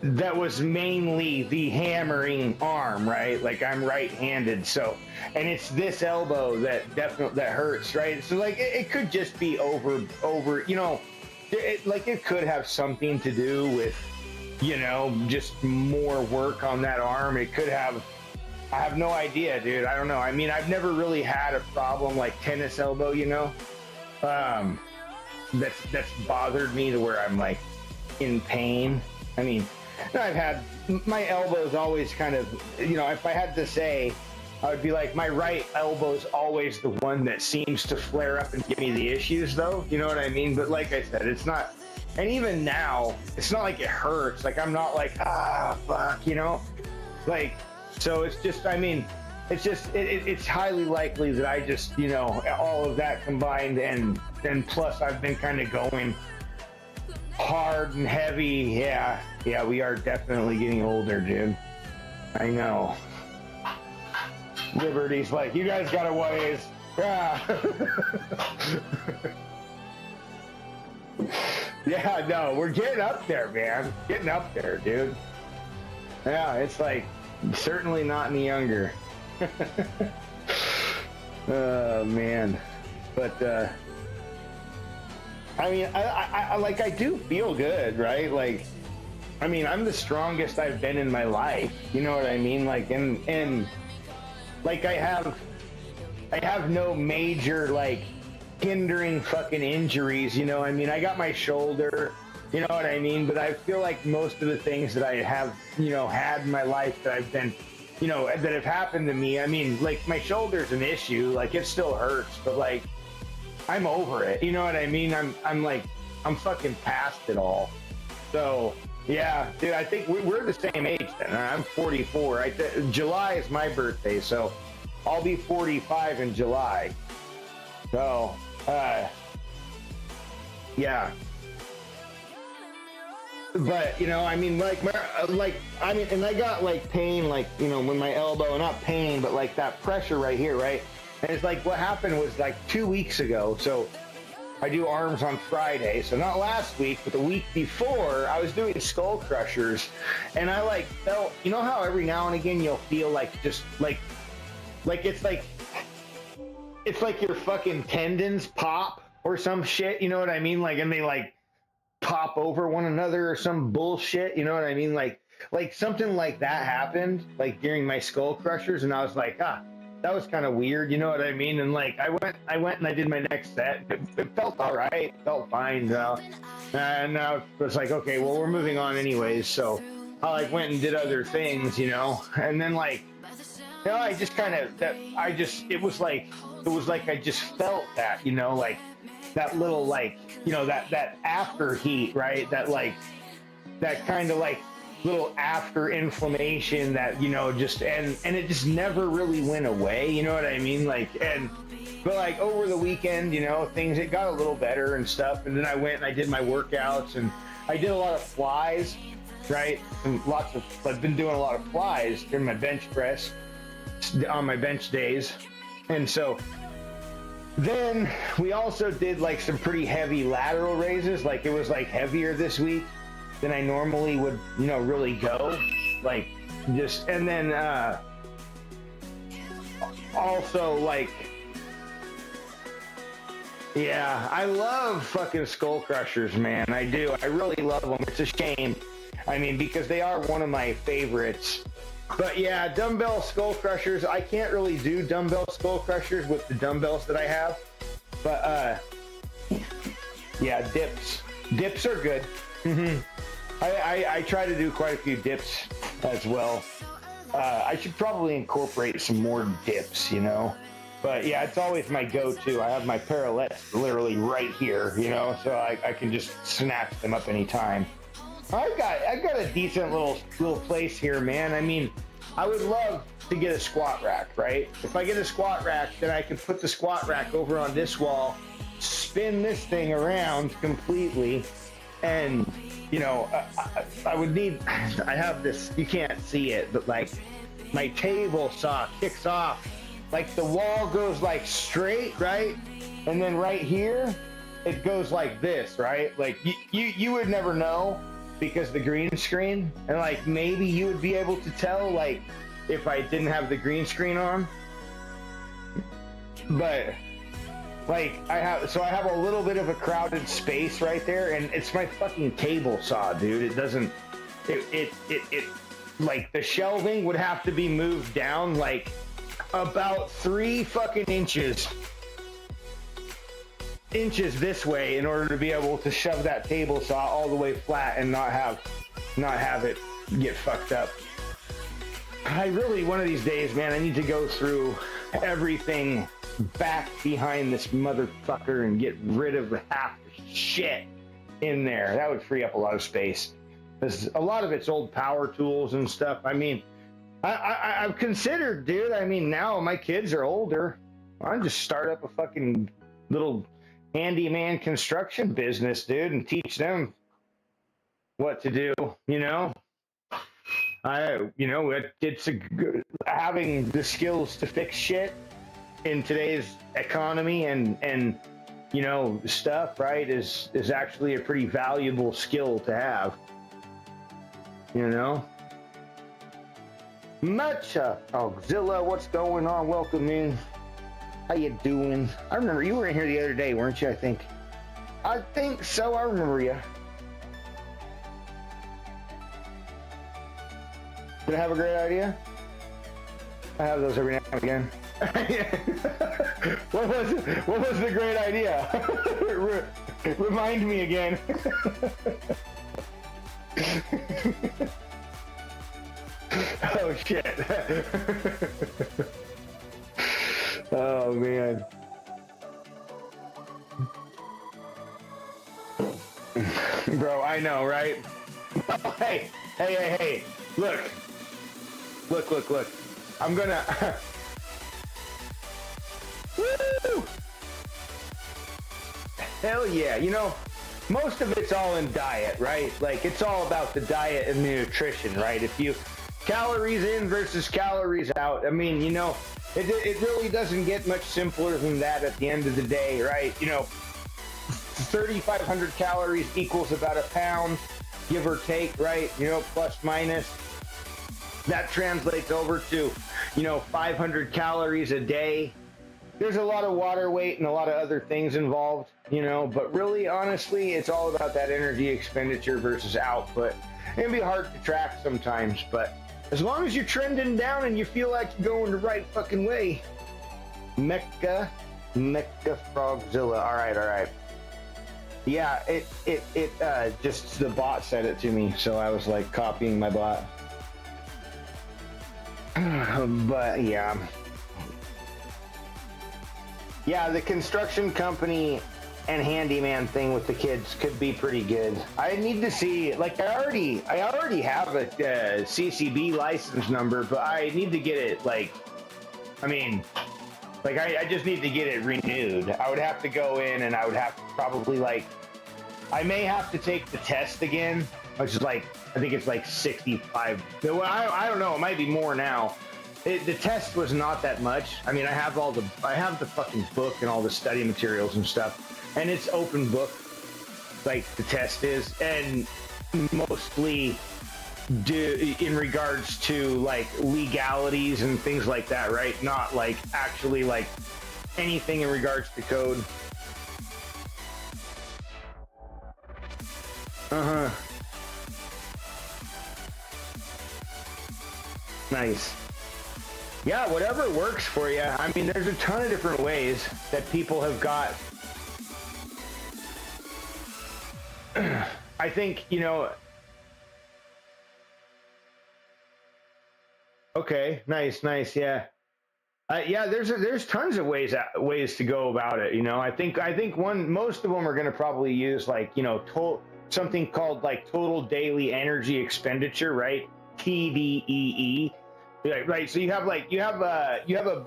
that was mainly the hammering arm, right? Like I'm right-handed, so, and it's this elbow that definitely that hurts, right? So like it could just be over, you know, like it could have something to do with, you know, just more work on that arm. It could have, I have no idea, dude. I don't know. I mean, I've never really had a problem like tennis elbow, you know, that's bothered me to where I'm like in pain. I mean, I've had my elbows always kind of, you know, if I had to say, I would be like, my right elbow's always the one that seems to flare up and give me the issues, though. You know what I mean? But like I said, it's not, and even now, it's not like it hurts. Like, I'm not like, fuck, you know? Like, so it's just, I mean, it's just, it's highly likely that I just, you know, all of that combined, and plus I've been kind of going hard and heavy. Yeah, we are definitely getting older, dude. I know. Liberty's like, you guys got a ways. Yeah. Yeah, no, we're getting up there, man. Getting up there, dude. Yeah, it's like certainly not any younger. Oh man. But I mean, I like, I do feel good, right? Like, I mean, I'm the strongest I've been in my life. You know what I mean? Like, and like I have no major like hindering fucking injuries. You know, I mean, I got my shoulder. You know what I mean? But I feel like most of the things that I have, you know, had in my life that I've been, you know, that have happened to me. I mean, like my shoulder's an issue. Like it still hurts, but like I'm over it. You know what I mean? I'm fucking past it all. So yeah, dude, I think we're the same age then. I'm 44. July is my birthday, so I'll be 45 in July. So, yeah. But you know, I mean, like, I mean, and I got like pain, like, you know, when my elbow, not pain, but like that pressure right here, right? And it's like what happened was like 2 weeks ago. So I do arms on Friday, so not last week, but the week before, I was doing skull crushers, and I like felt, you know how every now and again you'll feel like just like it's like your fucking tendons pop or some shit, you know what I mean? Like, and they like pop over one another or some bullshit, you know what I mean? Like something like that happened like during my skull crushers, and I was like, that was kind of weird, you know what I mean? And like I went and I did my next set. It felt all right, it felt fine, and now it's like, okay, well, we're moving on anyways. So I like went and did other things, you know, and then like, you know, I just kind of it was like I just felt that, you know, like that little, like, you know, that after heat, right? That like that kind of like little after inflammation that, you know, just and it just never really went away, you know what I mean? Like, but like over the weekend, you know, things, it got a little better and stuff, and then I went and I did my workouts, and I did a lot of flies, right? And I've been doing a lot of flies during my bench press on my bench days. And so then we also did like some pretty heavy lateral raises. Like it was like heavier this week than I normally would, you know, really go, like just, and then also like, yeah, I love fucking skull crushers, man. I do. I really love them. It's a shame. I mean, because they are one of my favorites. But yeah, dumbbell skull crushers, I can't really do dumbbell skull crushers with the dumbbells that I have. But yeah, dips are good. I try to do quite a few dips as well. I should probably incorporate some more dips, you know. But yeah, it's always my go-to. I have my parallettes literally right here, you know, so I can just snatch them up anytime. I got a decent little place here, man. I mean, I would love to get a squat rack, right? If I get a squat rack, then I can put the squat rack over on this wall, spin this thing around completely, and, you know, I would need, I have this, you can't see it, but like my table saw kicks off, like the wall goes like straight, right? And then right here, it goes like this, right? Like you would never know, because the green screen, and like maybe you would be able to tell like if I didn't have the green screen on. But like I have a little bit of a crowded space right there, and it's my fucking table saw, dude. It doesn't it like the shelving would have to be moved down like about 3 fucking inches this way in order to be able to shove that table saw all the way flat and not have it get fucked up. I really, one of these days, man, I need to go through everything back behind this motherfucker and get rid of half the shit in there. That would free up a lot of space. Because a lot of it's old power tools and stuff. I mean, I've considered, dude, I mean, now my kids are older. I'll just start up a fucking little handyman construction business, dude, and teach them what to do, you know? It's having the skills to fix shit in today's economy and you know, stuff, right, is actually a pretty valuable skill to have, you know? Matcha Auxilla, what's going on? Welcome in. How you doing? I remember you were in here the other day, weren't you? I think so. I remember you. Did I have a great idea? I have those every now and again. What was the great idea? Remind me again. Oh shit. Oh man. Bro, I know, right? Oh, hey. Look. I'm gonna Woo! Hell yeah. You know, most of it's all in diet, right? Like, it's all about the diet and the nutrition, right? If you calories in versus calories out, I mean, you know, it really doesn't get much simpler than that at the end of the day, right? You know, 3,500 calories equals about a pound, give or take, right? You know, plus minus. That translates over to, you know, 500 calories a day. There's a lot of water weight and a lot of other things involved, you know, but really, honestly, it's all about that energy expenditure versus output. It can be hard to track sometimes, but as long as you're trending down and you feel like you're going the right fucking way. Mecha Frogzilla. All right. Yeah, it just the bot said it to me, so I was like copying my bot. But yeah, the construction company and handyman thing with the kids could be pretty good. I need to see, like, I already have a CCB license number, but I need to get it, like, I mean, like, I just need to get it renewed. I would have to go in and I would have to probably, like, I may have to take the test again, which is like, I think it's like 65. Well, I don't know. It might be more now. The test was not that much. I mean, I have the fucking book and all the study materials and stuff, and it's open book, like the test is, and mostly in regards to like legalities and things like that, right? Not like actually like anything in regards to code. Nice. Yeah, whatever works for you. I mean, there's a ton of different ways that people have got. I think, you know. Okay, nice, yeah. Yeah, there's tons of ways to go about it. You know, I think most of them are going to probably use, like, you know, something called like total daily energy expenditure, right? TDEE. Right, so you have a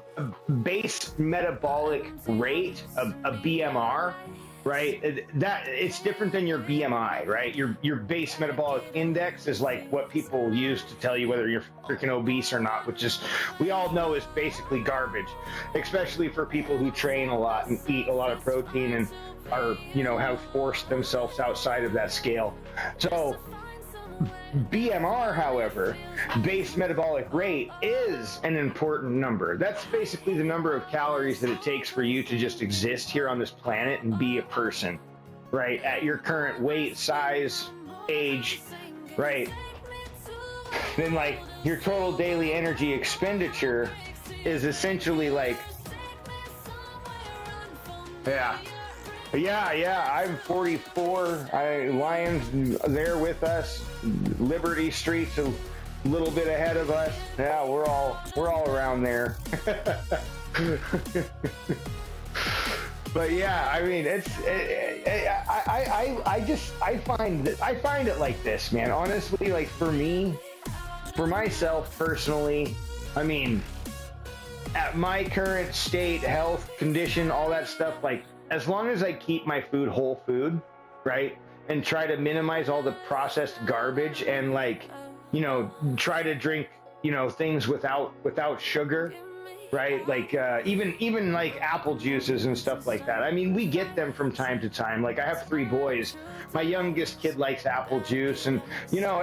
base metabolic rate, a BMR, right? That it's different than your BMI, right? Your base metabolic index is like what people use to tell you whether you're freaking obese or not, which is, we all know, is basically garbage, especially for people who train a lot and eat a lot of protein and are, you know, have forced themselves outside of that scale. So BMR, however, base metabolic rate, is an important number. That's basically the number of calories that it takes for you to just exist here on this planet and be a person, right? At your current weight, size, age, right? Then, like, your total daily energy expenditure is essentially like, yeah, I'm 44. Lion's there with us. Liberty Street's a little bit ahead of us. Yeah, we're all around there. But yeah, I mean, I find it like this, man. Honestly, like for myself personally, I mean, at my current state, health, condition, all that stuff, like, as long as I keep my food whole food, right, and try to minimize all the processed garbage and, like, you know, try to drink, you know, things without sugar, right? Like even like apple juices and stuff like that. I mean, we get them from time to time. Like, I have 3 boys. My youngest kid likes apple juice, and you know,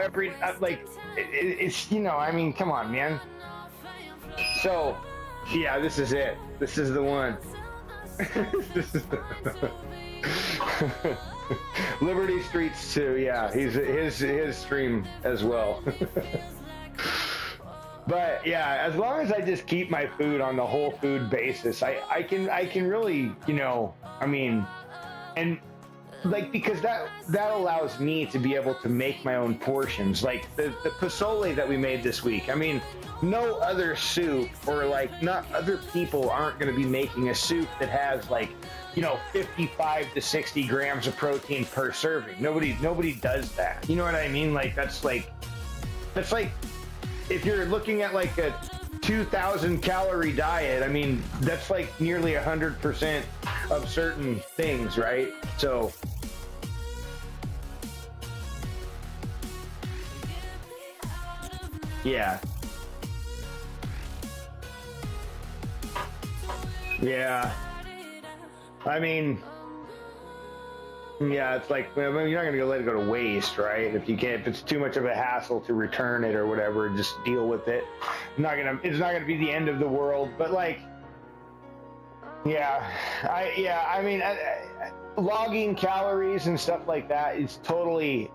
it's you know, I mean, come on, man. So, yeah, this is it. This is the one. Liberty Streets too. Yeah, he's his stream as well. But yeah, as long as I just keep my food on the whole food basis, I can really, you know, I mean, and like, because that allows me to be able to make my own portions. Like the pozole that we made this week, I mean, no other soup, or like, not other people aren't going to be making a soup that has, like, you know, 55 to 60 grams of protein per serving. Nobody does that. You know what I mean? Like, that's like if you're looking at like a 2,000 calorie diet, I mean, that's like nearly 100% of certain things, right? So yeah. I mean, yeah, it's like, I mean, you're not gonna let it go to waste, right? If it's too much of a hassle to return it or whatever, just deal with it. It's not gonna be the end of the world. But like, I mean, logging calories and stuff like that is totally,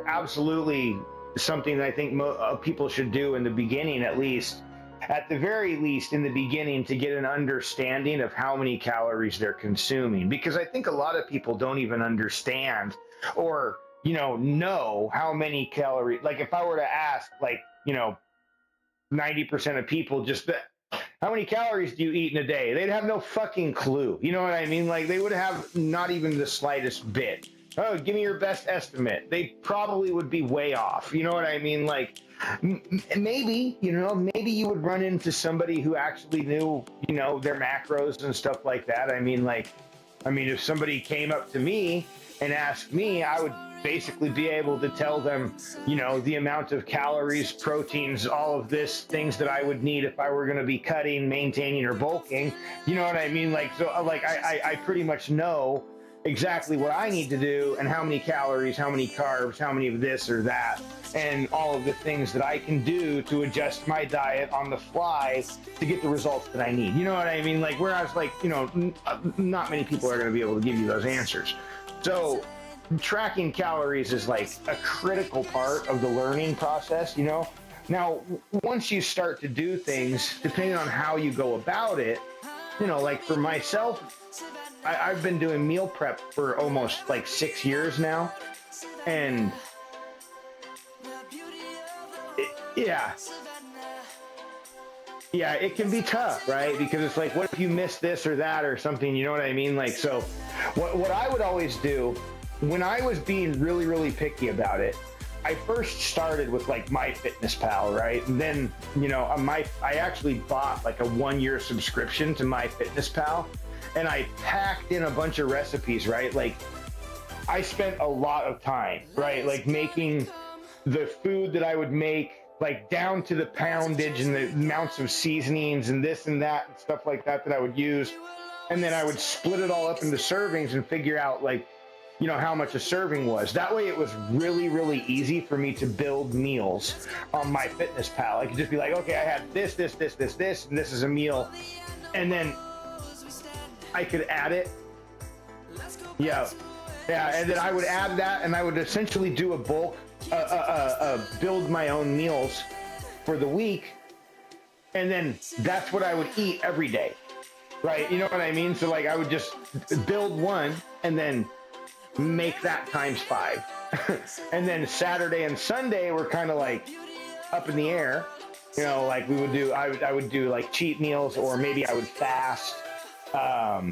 absolutely something that I think people should do in the beginning, at least. At the very least, in the beginning, to get an understanding of how many calories they're consuming. Because I think a lot of people don't even understand, or, you know how many calories. Like, if I were to ask, like, you know, 90% of people, just how many calories do you eat in a day? They'd have no fucking clue. You know what I mean? Like, they would have not even the slightest bit. Oh, give me your best estimate. They probably would be way off. You know what I mean? Like, maybe you would run into somebody who actually knew, you know, their macros and stuff like that. I mean, if somebody came up to me and asked me, I would basically be able to tell them, you know, the amount of calories, proteins, all of this, things that I would need if I were going to be cutting, maintaining, or bulking. You know what I mean? Like, so, like, I pretty much know exactly what I need to do, and how many calories, how many carbs, how many of this or that, and all of the things that I can do to adjust my diet on the fly to get the results that I need. You know what I mean? Like, whereas, like, you know, not many people are going to be able to give you those answers. So tracking calories is like a critical part of the learning process, you know? Now, once you start to do things, depending on how you go about it, you know, like for myself, I've been doing meal prep for almost like 6 years now, and it can be tough, right? Because it's like, what if you miss this or that or something? You know what I mean? Like, so what I would always do when I was being really, really picky about it, I first started with like MyFitnessPal, right? And then, you know, I actually bought like a 1-year subscription to MyFitnessPal. And I packed in a bunch of recipes, right? Like, I spent a lot of time, right? Like, making the food that I would make, like, down to the poundage and the amounts of seasonings and this and that and stuff like that I would use. And then I would split it all up into servings and figure out, like, you know, how much a serving was. That way it was really, really easy for me to build meals on my Fitness Pal. I could just be like, okay, I had this, and this is a meal. And then I could add it. Yeah. And then I would add that, and I would essentially do a bulk, build my own meals for the week. And then that's what I would eat every day. Right? You know what I mean? So like I would just build one and then make that times 5. And then Saturday and Sunday were kind of like up in the air. You know, like I would do like cheat meals, or maybe I would fast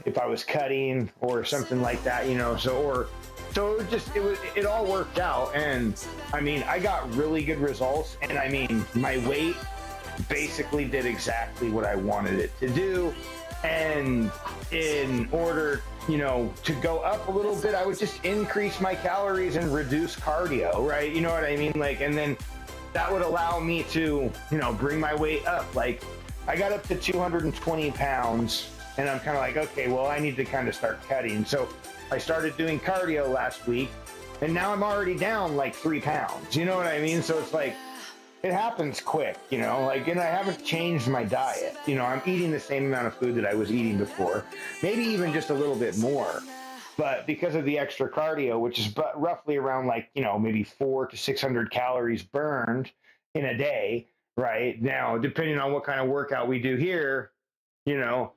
if I was cutting or something like that, you know. So it all worked out. And I mean, I got really good results, and I mean, my weight basically did exactly what I wanted it to do. And in order, you know, to go up a little bit, I would just increase my calories and reduce cardio, right? You know what I mean? Like, and then that would allow me to, you know, bring my weight up. Like, I got up to 220 pounds, and I'm kind of like, okay, well, I need to kind of start cutting. So I started doing cardio last week, and now I'm already down like 3 pounds. You know what I mean? So it's like, it happens quick, you know, like, and I haven't changed my diet. You know, I'm eating the same amount of food that I was eating before, maybe even just a little bit more. But because of the extra cardio, which is roughly around like, you know, maybe 400 to 600 calories burned in a day, right? Now, depending on what kind of workout we do here, you know,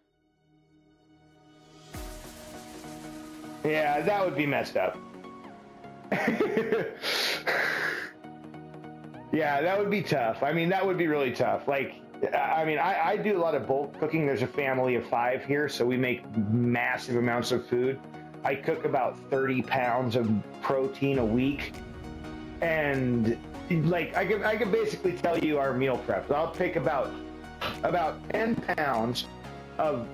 yeah, that would be messed up. Yeah, that would be tough. I mean, that would be really tough. Like, I mean, I do a lot of bulk cooking. There's a family of 5 here, so we make massive amounts of food. I cook about 30 pounds of protein a week. And like, I can basically tell you our meal prep. I'll pick about 10 pounds of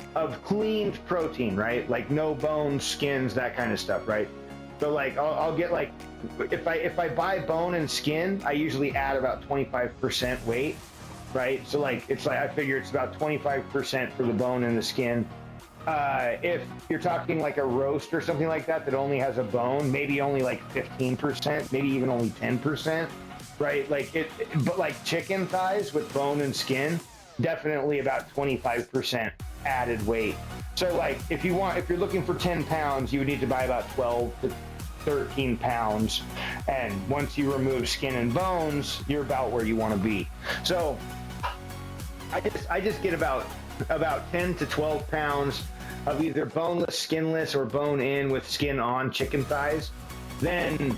cleaned protein, right? Like no bones, skins, that kind of stuff, right? So like, I'll get like, if I buy bone and skin, I usually add about 25% weight, right? So like, it's like, I figure it's about 25% for the bone and the skin. If you're talking like a roast or something like that only has a bone, maybe only like 15%, maybe even only 10%, right? Like but like chicken thighs with bone and skin, definitely about 25% added weight. So like, if you're looking for 10 pounds, you would need to buy about 12 to 13 pounds. And once you remove skin and bones, you're about where you want to be. So I just get about 10 to 12 pounds of either boneless, skinless, or bone in with skin on chicken thighs. Then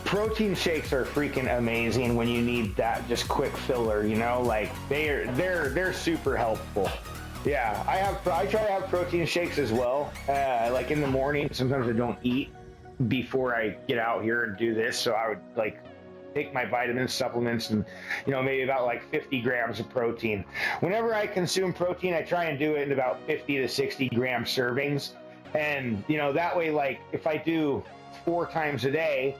protein shakes are freaking amazing when you need that just quick filler, you know, like they're super helpful. Yeah, I try to have protein shakes as well. Like in the morning, sometimes I don't eat before I get out here and do this. So I would like take my vitamins, supplements, and, you know, maybe about like 50 grams of protein. Whenever I consume protein, I try and do it in about 50 to 60 gram servings. And, you know, that way, like if I do 4 times a day,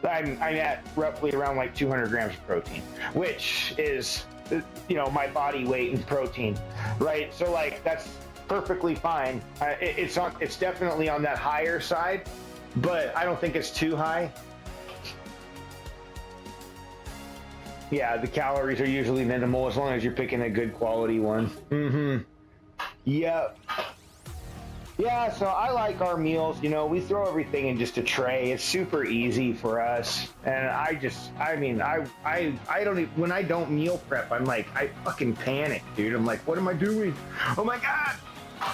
I'm at roughly around like 200 grams of protein, which is, you know, my body weight in protein, right? So like, that's perfectly fine. It's definitely on that higher side, but I don't think it's too high. Yeah, the calories are usually minimal as long as you're picking a good quality one. Yep. Yeah, so I like our meals. You know, we throw everything in just a tray. It's super easy for us. And I don't even, when I don't meal prep, I'm like, I fucking panic, dude. I'm like, what am I doing? Oh my God,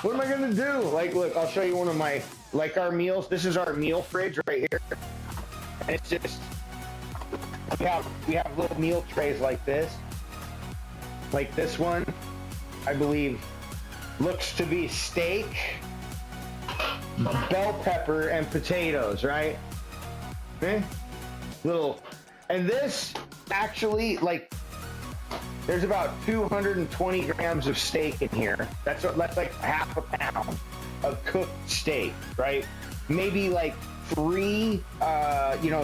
what am I gonna do? Like, look, I'll show you one of my, like our meals. This is our meal fridge right here. And it's just, we have little meal trays like this. Like this one, I believe, looks to be steak, bell pepper, and potatoes, right? Okay. And this actually, like, there's about 220 grams of steak in here. That's like half a pound of cooked steak, right? Maybe like 3,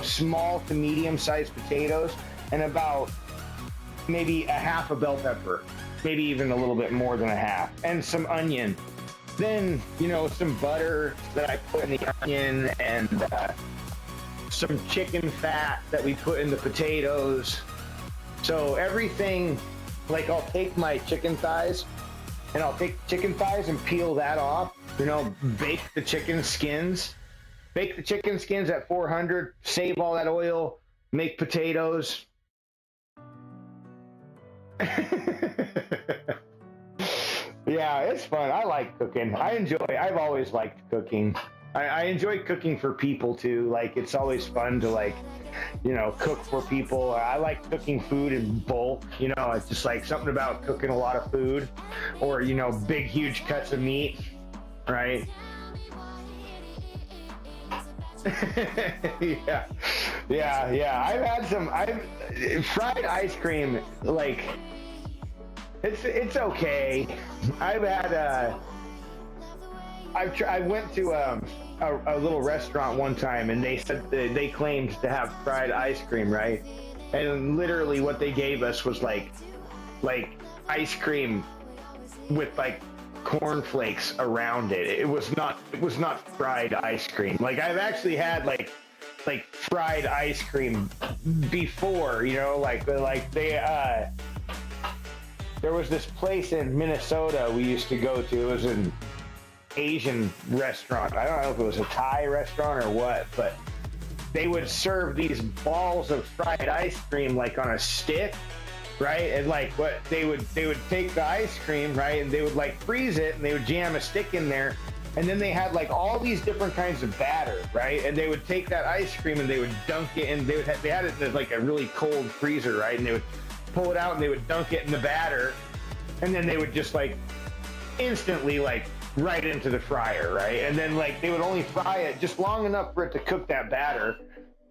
small to medium-sized potatoes, and about maybe a half a bell pepper. maybe even a little bit more than a half, and some onion. Then, you know, some butter that I put in the onion, and some chicken fat that we put in the potatoes. So everything, like I'll take my chicken thighs, and I'll take chicken thighs and peel that off, you know, bake the chicken skins at 400, save all that oil, make potatoes. Yeah, it's fun. I like cooking. I've always liked cooking. I enjoy cooking for people too. Like, it's always fun to, like, you know, cook for people. I like cooking food in bulk. You know, it's just like something about cooking a lot of food, or, you know, big, huge cuts of meat, right? Yeah. I've fried ice cream, like, it's okay. I went to a little restaurant one time, and they said they claimed to have fried ice cream, right? And literally what they gave us was like ice cream with like cornflakes around it. It was not fried ice cream. Like, I've actually had like fried ice cream before, you know, like they there was this place in Minnesota we used to go to. It was an Asian restaurant. I don't know if it was a Thai restaurant or what, but they would serve these balls of fried ice cream like on a stick, right? And like what they would take the ice cream, right, and they would like freeze it, and they would jam a stick in there, and then they had like all these different kinds of batter, right? And they would take that ice cream and they would dunk it, and they had it in like a really cold freezer, right? And they would pull it out and they would dunk it in the batter, and then they would just like instantly like right into the fryer, right? And then like they would only fry it just long enough for it to cook that batter.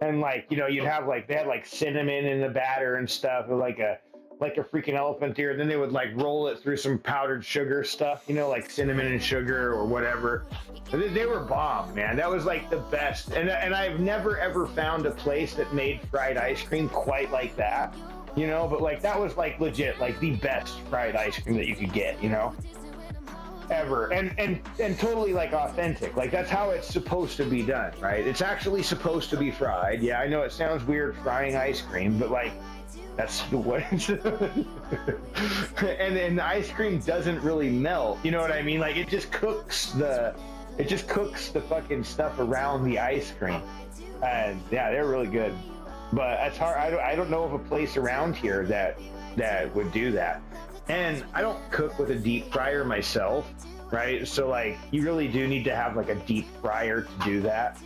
And like, you know, you'd have like, they had like cinnamon in the batter and stuff, or like a freaking elephant ear. Then they would like roll it through some powdered sugar stuff, you know, like cinnamon and sugar or whatever. They were bomb, man. That was like the best. And I've never ever found a place that made fried ice cream quite like that, you know, but like that was like legit, like the best fried ice cream that you could get, you know, ever. And totally like authentic. Like, that's how it's supposed to be done, right? It's actually supposed to be fried. Yeah, I know it sounds weird frying ice cream, but like, that's what it's and the ice cream doesn't really melt, you know what I mean? Like, it just cooks the fucking stuff around the ice cream. And yeah, they're really good. But it's hard. I don't know of a place around here that would do that. And I don't cook with a deep fryer myself, right? So like, you really do need to have like a deep fryer to do that.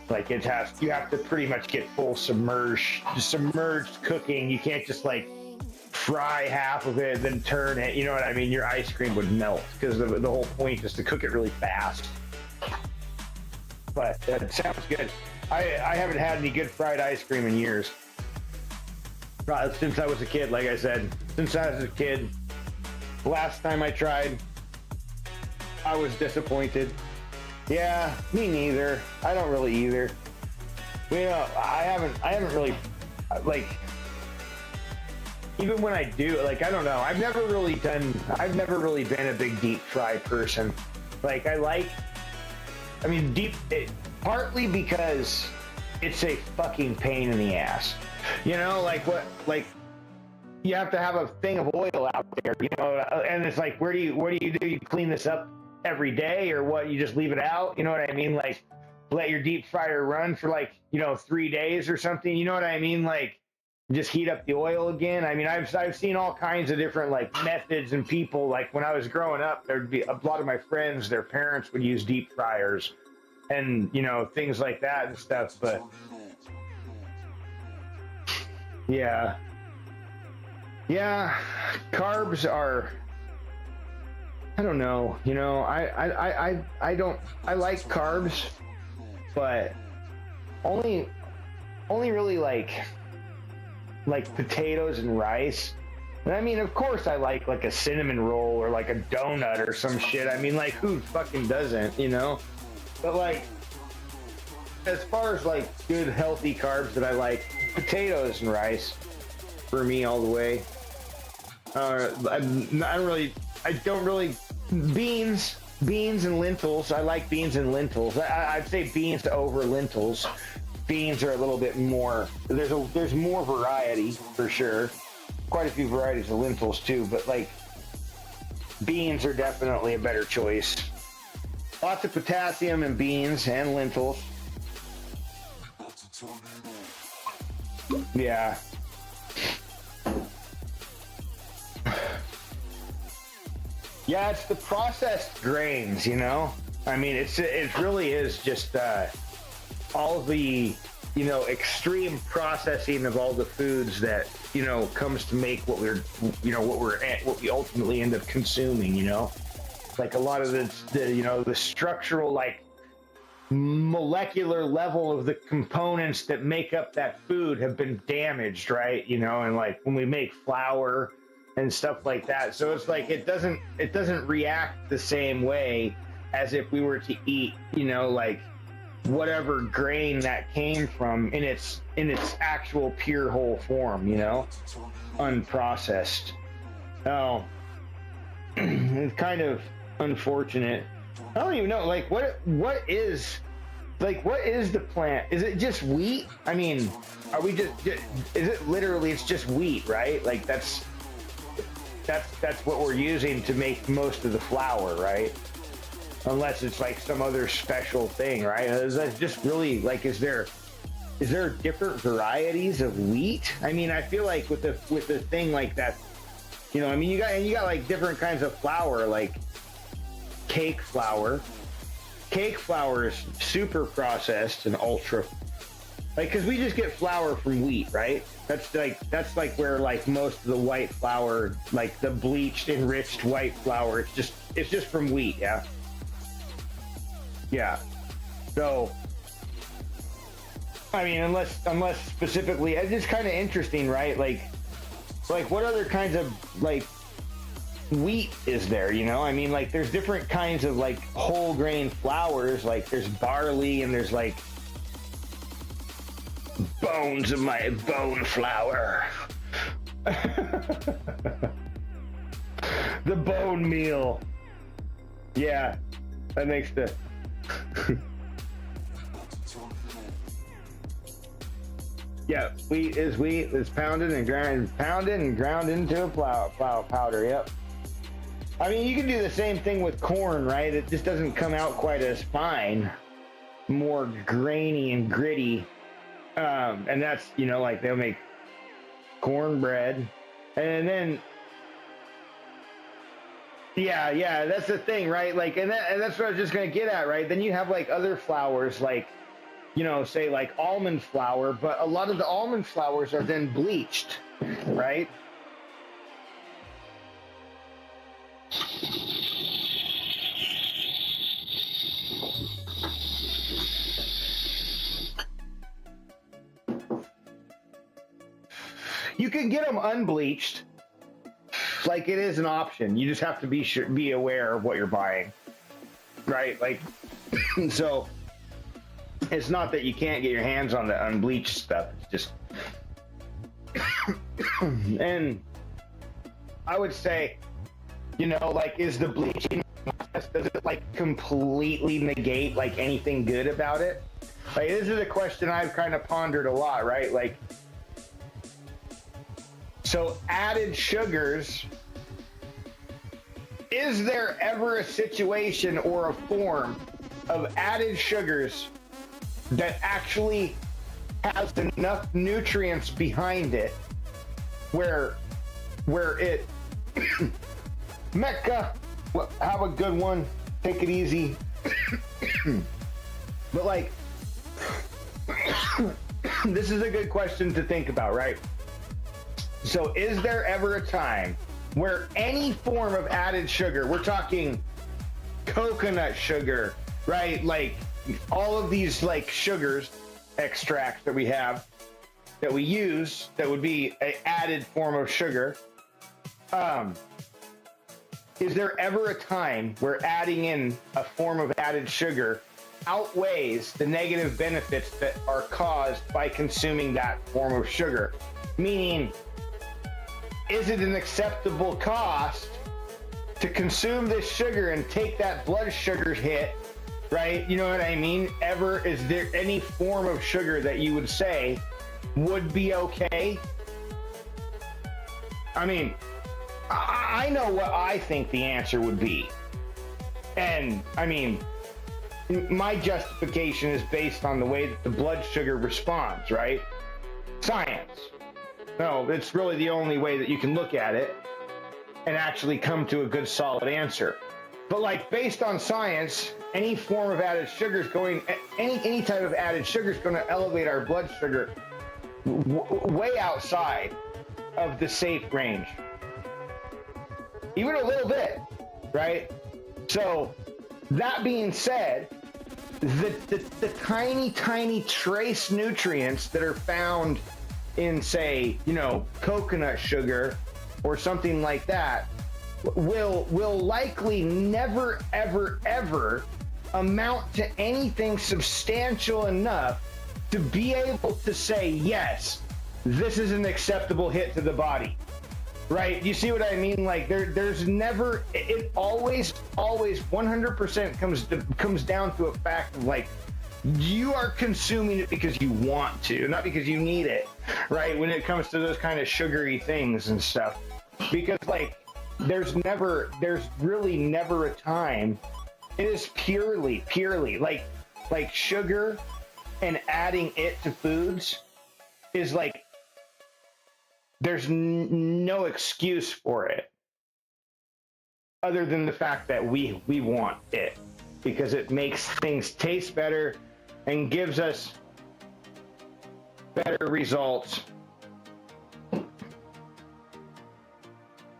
Like, you have to pretty much get full submerged cooking. You can't just like fry half of it, then turn it. You know what I mean? Your ice cream would melt, because the whole point is to cook it really fast. But that sounds good. I haven't had any good fried ice cream in years. Since I was a kid, like I said. Since I was a kid. Last time I tried, I was disappointed. Yeah, me neither. I don't really either. You know, I haven't really, like, even when I do, like, I don't know. I've never really been a big deep fry person. Like, partly because it's a fucking pain in the ass. You know, like you have to have a thing of oil out there, you know, and it's like, what do you do? You clean this up every day, or what? You just leave it out? You know what I mean? Like, let your deep fryer run for like, you know, 3 days or something. You know what I mean? Like, just heat up the oil again. I mean, I've seen all kinds of different like methods, and people, like, when I was growing up, there'd be a lot of my friends, their parents would use deep fryers and, you know, things like that and stuff. But yeah, carbs are, I don't know, you know, I like carbs, but only really like potatoes and rice. And I mean, of course I like a cinnamon roll or like a donut or some shit. I mean, like, who fucking doesn't, you know? But like, as far as like good healthy carbs that I like, potatoes and rice for me all the way. I don't really beans and lentils. I like beans and lentils. I'd say beans over lentils. Beans are a little bit more. There's more variety for sure. Quite a few varieties of lentils too, but like beans are definitely a better choice. Lots of potassium in beans and lentils. Yeah. Yeah, it's the processed grains, you know? I mean, it really is just all the, you know, extreme processing of all the foods that, you know, comes to make what we ultimately end up consuming, you know? Like a lot of the you know, the structural, like, molecular level of the components that make up that food have been damaged, right? You know, and like when we make flour and stuff like that, so it's like it doesn't react the same way as if we were to eat, you know, like whatever grain that came from in its actual pure whole form, you know, unprocessed. Oh, it's kind of unfortunate. I don't even know, like, what is the plant? Is it just wheat? I mean, are we just is it literally, it's just wheat, right? Like that's what we're using to make most of the flour, right? Unless it's like some other special thing, right? Is that just really, like, is there different varieties of wheat? I mean, I feel like with the thing like that, you know, I mean, you got like different kinds of flour, like cake flour. Cake flour is super processed and ultra, like, because we just get flour from wheat, right? That's like where like most of the white flour, like the bleached, enriched white flour, it's just from wheat, yeah. Yeah. So, I mean, unless specifically, it's just kind of interesting, right? Like what other kinds of like wheat is there, you know? I mean, like there's different kinds of like whole grain flours, like there's barley and there's like bones of my bone flour. The bone meal. Yeah, that makes the yeah, wheat is wheat. It's pounded and ground into a flour powder. Yep. I mean, you can do the same thing with corn, right? It just doesn't come out quite as fine, more grainy and gritty. And that's, you know, like they'll make cornbread, and then yeah, that's the thing, right? Like, and that's what I was just gonna get at, right? Then you have like other flours, like, you know, say like almond flour, but a lot of the almond flours are then bleached, right? You can get them unbleached. Like, it is an option. You just have to be aware of what you're buying, right? Like, so it's not that you can't get your hands on the unbleached stuff. It's just, and I would say, you know, like, is the bleaching process, does it like completely negate like anything good about it? Like, this is a question I've kind of pondered a lot, right? Like, so added sugars, is there ever a situation or a form of added sugars that actually has enough nutrients behind it where it Mecca, have a good one, take it easy. But like, this is a good question to think about, right? So is there ever a time where any form of added sugar, we're talking coconut sugar, right? Like all of these like sugars, extracts that we have, that we use, that would be an added form of sugar. Is there ever a time where adding in a form of added sugar outweighs the negative benefits that are caused by consuming that form of sugar? Meaning, is it an acceptable cost to consume this sugar and take that blood sugar hit, right? You know what I mean? Is there any form of sugar that you would say would be okay? I mean, I know what I think the answer would be. And I mean, my justification is based on the way that the blood sugar responds, right? Science. No, it's really the only way that you can look at it and actually come to a good solid answer. But like based on science, any form of added sugar is going, any type of added sugar is going to elevate our blood sugar way outside of the safe range. Even a little bit, right? So that being said, the tiny trace nutrients that are found in, say, you know, coconut sugar or something like that will likely never, ever amount to anything substantial enough to be able to say, yes, this is an acceptable hit to the body. Right? You see what I mean? Like there's never, it always 100% comes down to a fact of like, you are consuming it because you want to, not because you need it, right? When it comes to those kind of sugary things and stuff, because like there's really never a time. It is purely like sugar and adding it to foods is like, there's no excuse for it other than the fact that we want it because it makes things taste better and gives us better results.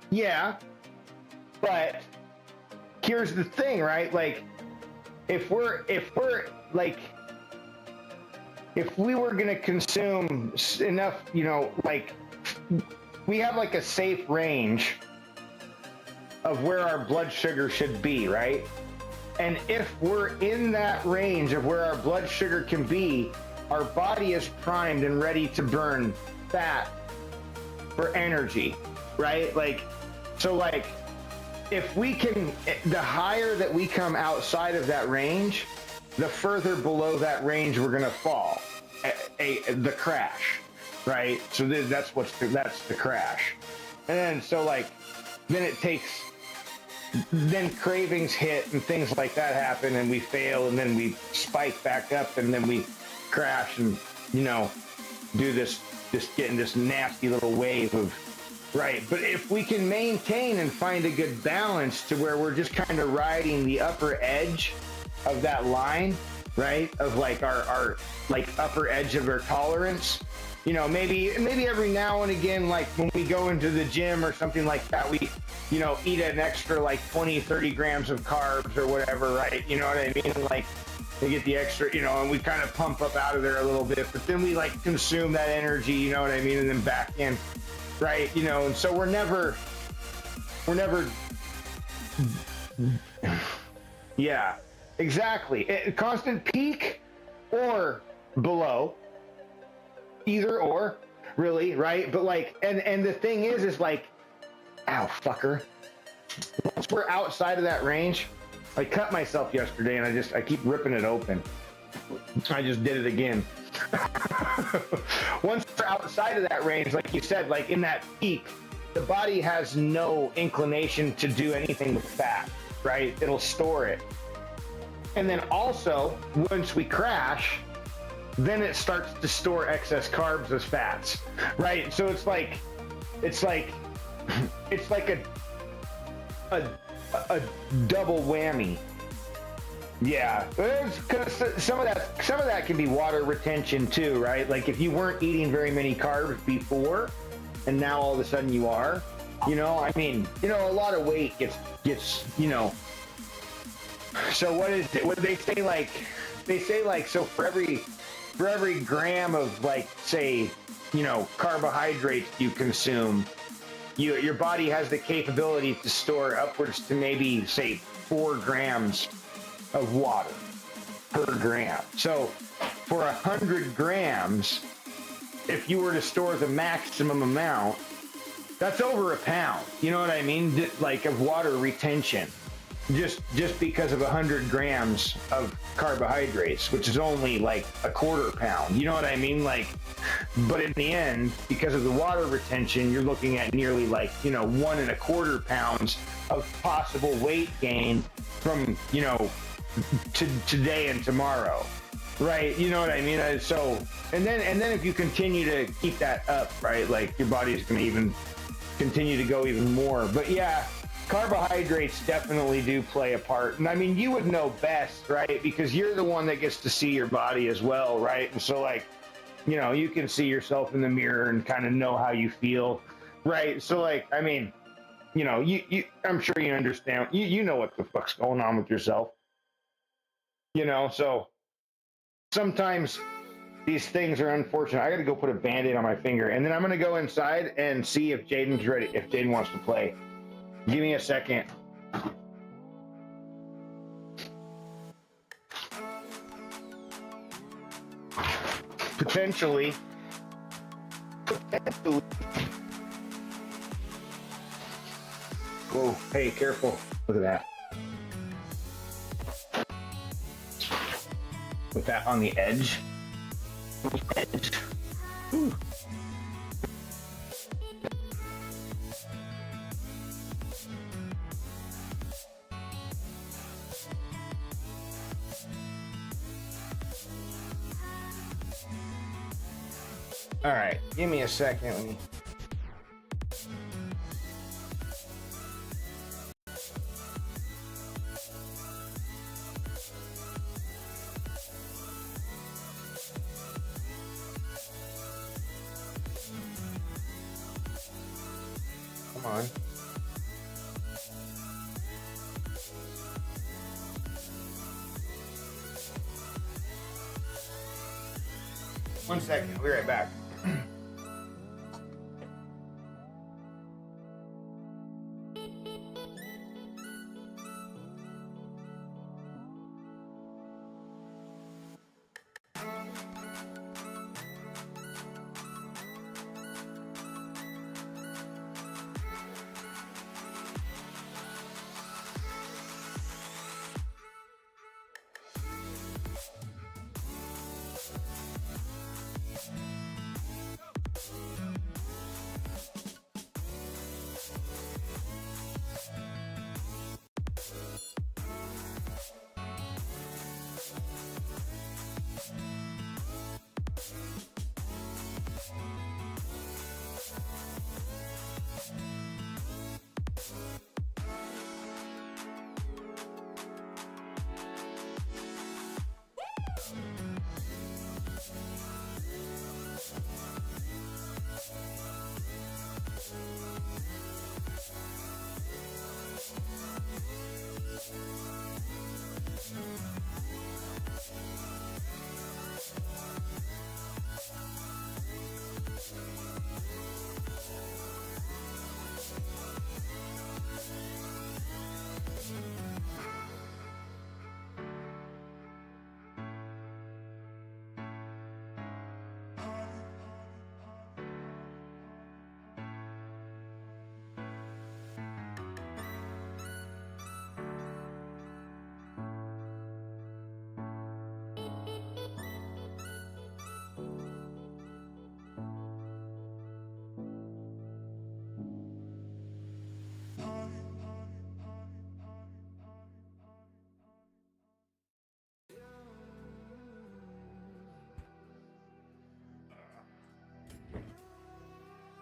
Yeah, but here's the thing, right? Like if we were going to consume enough, you know, like we have like a safe range of where our blood sugar should be, right? And if we're in that range of where our blood sugar can be, our body is primed and ready to burn fat for energy, right? Like, so like, if we can, the higher that we come outside of that range, the further below that range we're gonna fall, the crash, right? So that's the crash. And then, so like, then cravings hit and things like that happen and we fail and then we spike back up and then we crash and, you know, do this getting this nasty little wave of, right? But if we can maintain and find a good balance to where we're just kind of riding the upper edge of that line, right? Of like our like upper edge of our tolerance, you know, maybe every now and again, like when we go into the gym or something like that, we, you know, eat an extra like 20-30 grams of carbs or whatever, right? You know what I mean? Like we get the extra, you know, and we kind of pump up out of there a little bit, but then we like consume that energy, you know what I mean? And then back in, right? You know, and so we're never, yeah, exactly. Constant peak or below, either or, really, right? But like, and the thing is like, ow, fucker. Once we're outside of that range, I cut myself yesterday and I keep ripping it open. I just did it again. Once we're outside of that range, like you said, like in that peak, the body has no inclination to do anything with fat, right? It'll store it. And then also, once we crash, then it starts to store excess carbs as fats, right? So it's like a double whammy. Yeah, because some of that can be water retention too, right? Like if you weren't eating very many carbs before, and now all of a sudden you are, you know, I mean, you know, a lot of weight gets, you know. So what is it? What they say? Like they say, like, so for every gram of, like, say, you know, carbohydrates you consume, your body has the capability to store upwards to maybe, say, 4 grams of water per gram. So for 100 grams, if you were to store the maximum amount, That's over a pound. You know what I mean? Like of water retention, just because of 100 grams of carbohydrates, which is only like a quarter pound. You know what I mean? Like, but in the end, because of the water retention, you're looking at nearly like 1.25 pounds of possible weight gain from to today and tomorrow. Right, you know what I mean? So, and then if you continue to keep that up, right, like your body's going to even continue to go even more. But yeah, carbohydrates definitely do play a part. And I mean, you would know best, right? Because you're the one that gets to see your body as well, right? And so like, you can see yourself in the mirror and kind of know how you feel, right? So like, I mean, you I'm sure you understand. You know what the fuck's going on with yourself. So sometimes these things are unfortunate. I got to go put a Band-Aid on my finger, and then I'm going to go inside and see if Jaden's ready, if Jaden wants to play. Give me a second. Potentially. Whoa, hey, careful. Look at that. With that on the edge. Ooh. All right, give me a second. Let me... Come on. One second, we'll be right back.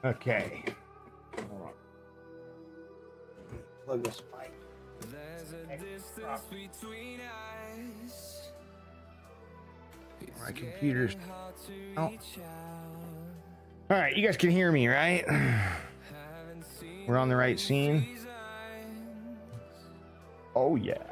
Okay. Hold on. Plug this mic. There's a distance between us. My computer's out. All right, you guys can hear me, right? We're on the right scene. Oh yeah.